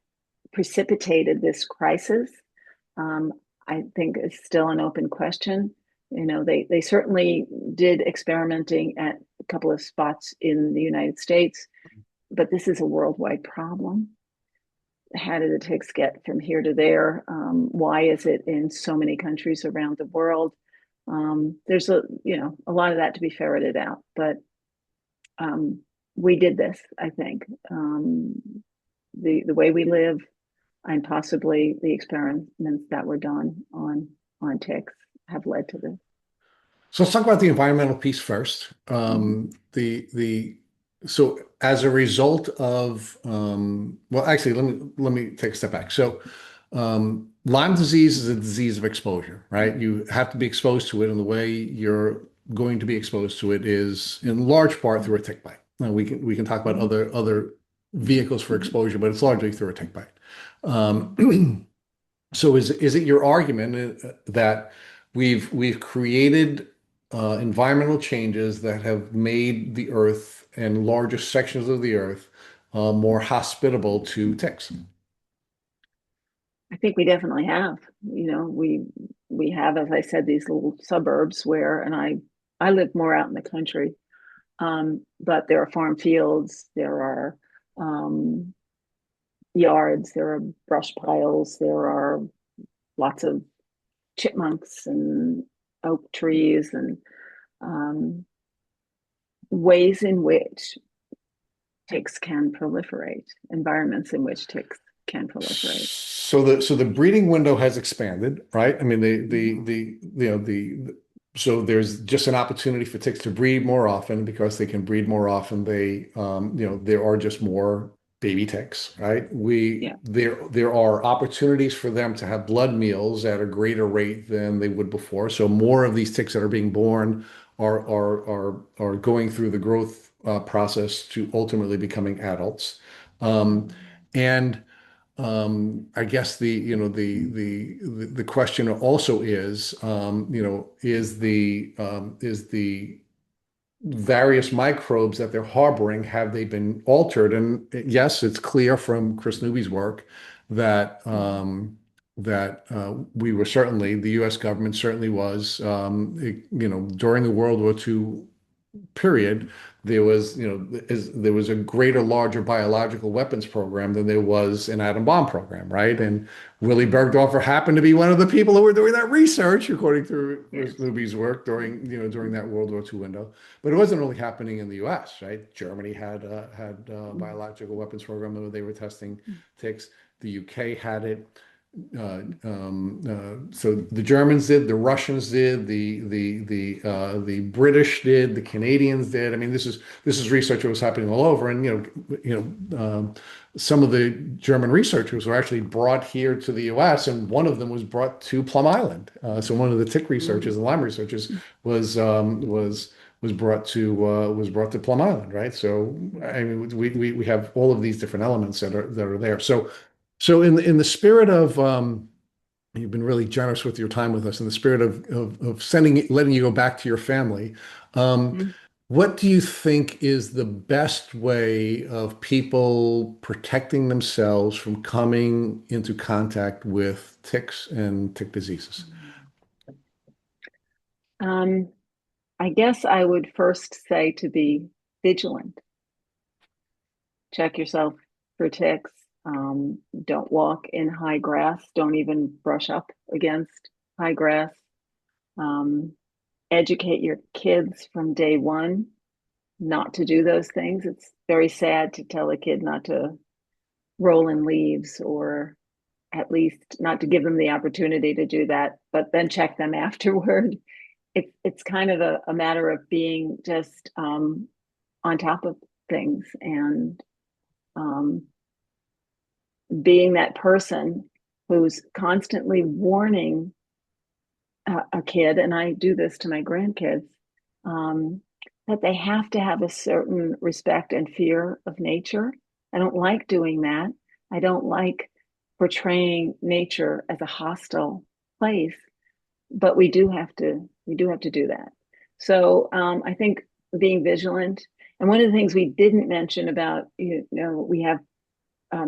precipitated this crisis, I think, is still an open question. They certainly did experimenting at a couple of spots in the United States, but this is a worldwide problem. How did the ticks get from here to there? Why is it in so many countries around the world? There's a lot of that to be ferreted out, but we did this, I think. The way we live and possibly the experiments that were done on ticks have led to this. So let's talk about the environmental piece first. So as a result of well, actually, let me take a step back. So Lyme disease is a disease of exposure, right? You have to be exposed to it, and the way you're going to be exposed to it is in large part through a tick bite. Now we can talk about other vehicles for exposure, but it's largely through a tick bite. So is it your argument that we've created environmental changes that have made the earth and larger sections of the earth more hospitable to ticks? I think we definitely have. We have, as I said, these little suburbs and I live more out in the country, but there are farm fields, there are yards, there are brush piles, there are lots of chipmunks and oak trees and ways in which ticks can proliferate, environments in which ticks can proliferate. So the breeding window has expanded, right? I mean, so there's just an opportunity for ticks to breed more often because they can breed more often. There are just more baby ticks, right? There are opportunities for them to have blood meals at a greater rate than they would before. So more of these ticks that are being born are going through the growth process to ultimately becoming adults. And I guess the question also is, is the various microbes that they're harboring, have they been altered? And yes, it's clear from Chris Newby's work that we were certainly, the U.S. government certainly was, during the World War II period, there was a greater, larger biological weapons program than there was an atom bomb program, right? And Willy Bergdorfer happened to be one of the people who were doing that research, according to Luby's work during that World War II window. But it wasn't only happening in the U.S., right? Germany had a biological weapons program where they were testing ticks. The U.K. had it. So the Germans did, the Russians did, the British did, the Canadians did. I mean, this is research that was happening all over, and some of the German researchers were actually brought here to the U.S., and one of them was brought to Plum Island. So one of the tick researchers and Lyme researchers was brought to Plum Island, right? So I mean, we have all of these different elements that are there. So in the spirit of you've been really generous with your time with us. In the spirit of letting you go back to your family, what do you think is the best way of people protecting themselves from coming into contact with ticks and tick diseases? I guess I would first say to be vigilant. Check yourself for ticks. Don't walk in high grass. Don't even brush up against high grass. educate your kids from day one not to do those things. It's very sad to tell a kid not to roll in leaves, or at least not to give them the opportunity to do that, but then check them afterward. It's kind of a matter of being just on top of things, and um, being that person who's constantly warning a kid, and I do this to my grandkids, um, that they have to have a certain respect and fear of nature. I don't like doing that. I don't like portraying nature as a hostile place, but we do have to do that. So I think being vigilant, and one of the things we didn't mention about, we have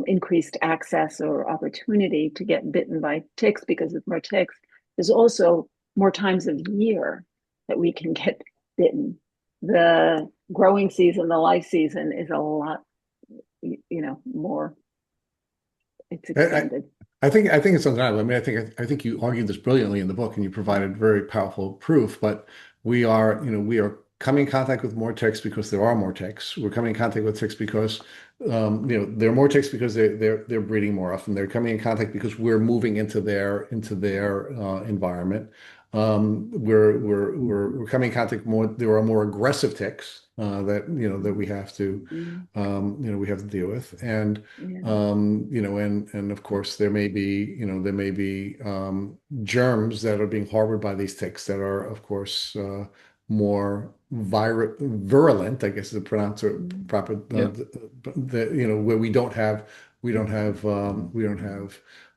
increased access or opportunity to get bitten by ticks because of more ticks. There's also more times of year that we can get bitten. The growing season, the life season is a lot, more. It's I, extended. I think it's undeniable. I mean, I think you argued this brilliantly in the book, and you provided very powerful proof. But we are coming in contact with more ticks because there are more ticks. We're coming in contact with ticks because there are more ticks because they're breeding more often. They're coming in contact because we're moving into their environment. We're coming in contact more. There are more aggressive ticks that we have to deal with, and Yeah. and of course there may be germs that are being harbored by these ticks that are, of course, more virulent, I guess is the proper Yeah. where we don't have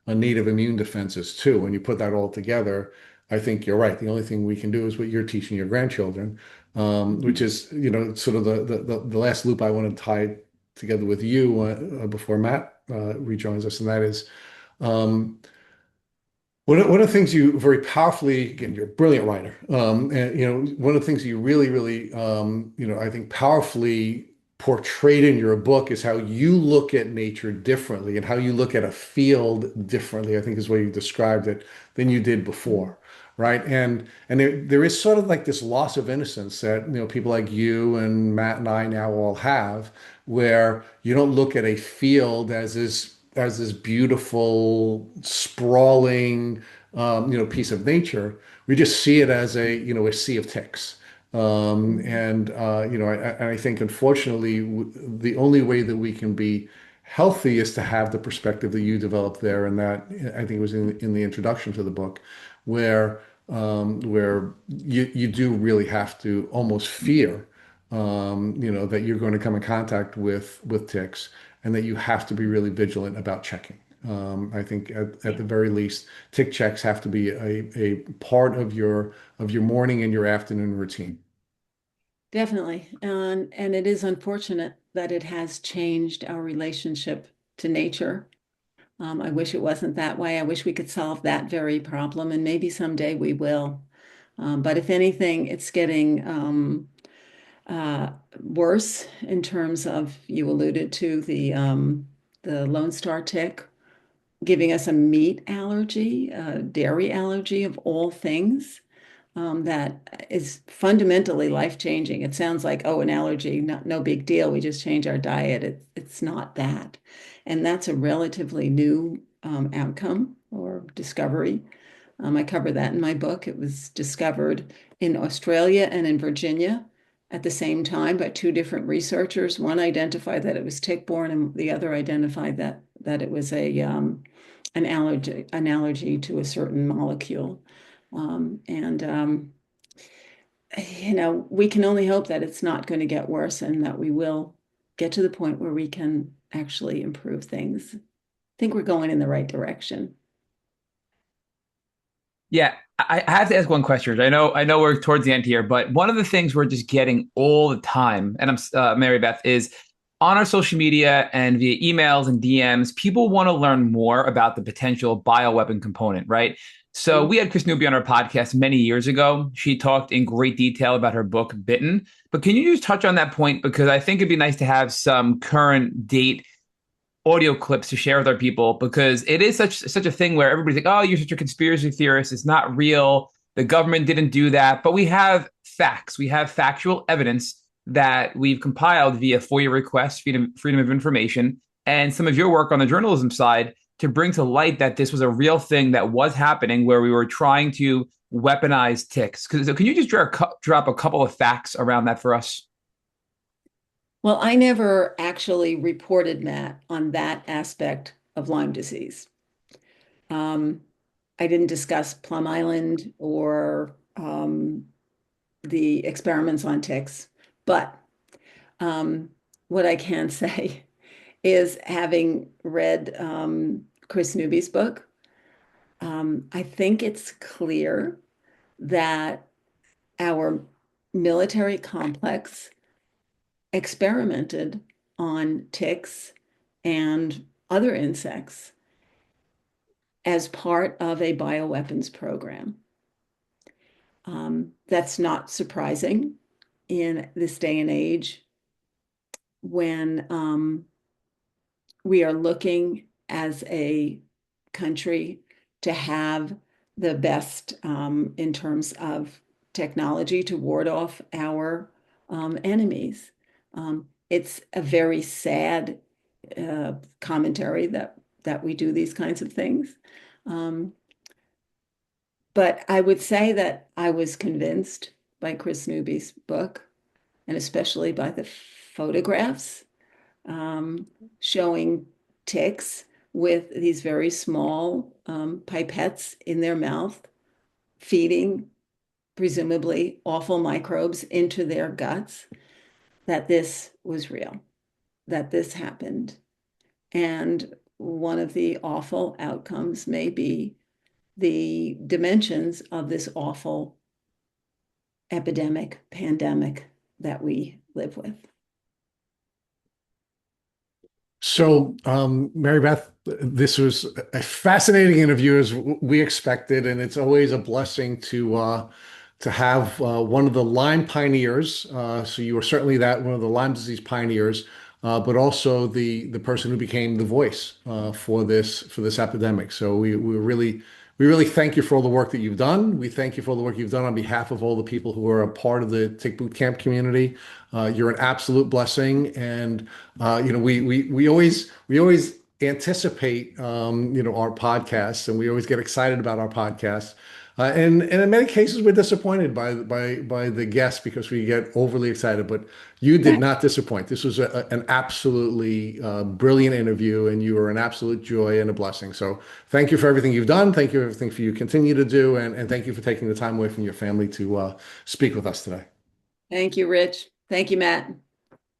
a native immune defenses too. When you put that all together, I think you're right. The only thing we can do is what you're teaching your grandchildren, which is sort of the last loop I want to tie together with you before Matt rejoins us, and that is um, one of the things you very powerfully, again, you're a brilliant writer, and one of the things you really, really, I think powerfully portrayed in your book is how you look at nature differently and how you look at a field differently, I think is the way you described it, than you did before, right? And there is sort of like this loss of innocence that people like you and Matt and I now all have, where you don't look at a field as this beautiful, sprawling, piece of nature. We just see it as a sea of ticks. I think unfortunately, the only way that we can be healthy is to have the perspective that you developed there, and that I think it was in the introduction to the book, where you do really have to almost fear, that you're going to come in contact with ticks, and that you have to be really vigilant about checking. I think at the very least, tick checks have to be a part of your morning and your afternoon routine. Definitely. And it is unfortunate that it has changed our relationship to nature. I wish it wasn't that way. I wish we could solve that very problem, and maybe someday we will. But if anything, it's getting worse in terms of, you alluded to the Lone Star tick giving us a meat allergy, a dairy allergy of all things, that is fundamentally life-changing. It sounds like, oh, an allergy, no big deal. We just change our diet. It's not that. And that's a relatively new outcome or discovery. I cover that in my book. It was discovered in Australia and in Virginia at the same time by two different researchers. One identified that it was tick-borne, and the other identified that it was an allergy to a certain molecule. And we can only hope that it's not going to get worse and that we will get to the point where we can actually improve things. I think we're going in the right direction. Yeah, I have to ask one question. I know we're towards the end here, but one of the things we're just getting all the time, and I'm Mary Beth, is on our social media and via emails and DMs, people want to learn more about the potential bioweapon component, right? So we had Chris Newby on our podcast many years ago. She talked in great detail about her book, Bitten. But can you just touch on that point? Because I think it'd be nice to have some current date audio clips to share with our people, because it is such a thing where everybody's like, oh, you're such a conspiracy theorist. It's not real. The government didn't do that, but we have facts. We have factual evidence that we've compiled via FOIA requests, freedom of information, and some of your work on the journalism side to bring to light that this was a real thing that was happening where we were trying to weaponize ticks. So can you just drop a couple of facts around that for us? Well, I never actually reported, Matt, on that aspect of Lyme disease. I didn't discuss Plum Island or the experiments on ticks, but what I can say is having read Chris Newby's book, I think it's clear that our military complex experimented on ticks and other insects as part of a bioweapons program. That's not surprising in this day and age when we are looking as a country to have the best in terms of technology to ward off our enemies. It's a very sad commentary that we do these kinds of things. But I would say that I was convinced by Chris Newby's book, and especially by the photographs showing ticks with these very small pipettes in their mouth, feeding presumably awful microbes into their guts, that this was real, that this happened. And one of the awful outcomes may be the dimensions of this awful epidemic, pandemic that we live with. So, Mary Beth, this was a fascinating interview as we expected, and it's always a blessing to have one of the Lyme pioneers. So you were certainly one of the Lyme disease pioneers, but also the person who became the voice for this epidemic. So we really thank you for all the work that you've done. We thank you for all the work you've done on behalf of all the people who are a part of the Tick Boot Camp community. You're an absolute blessing, and we always anticipate our podcasts, and we always get excited about our podcasts. And in many cases, we're disappointed by the guests because we get overly excited. But you did not disappoint. This was an absolutely brilliant interview, and you were an absolute joy and a blessing. So thank you for everything you've done. Thank you for everything you continue to do, and thank you for taking the time away from your family to speak with us today. Thank you, Rich. Thank you, Matt.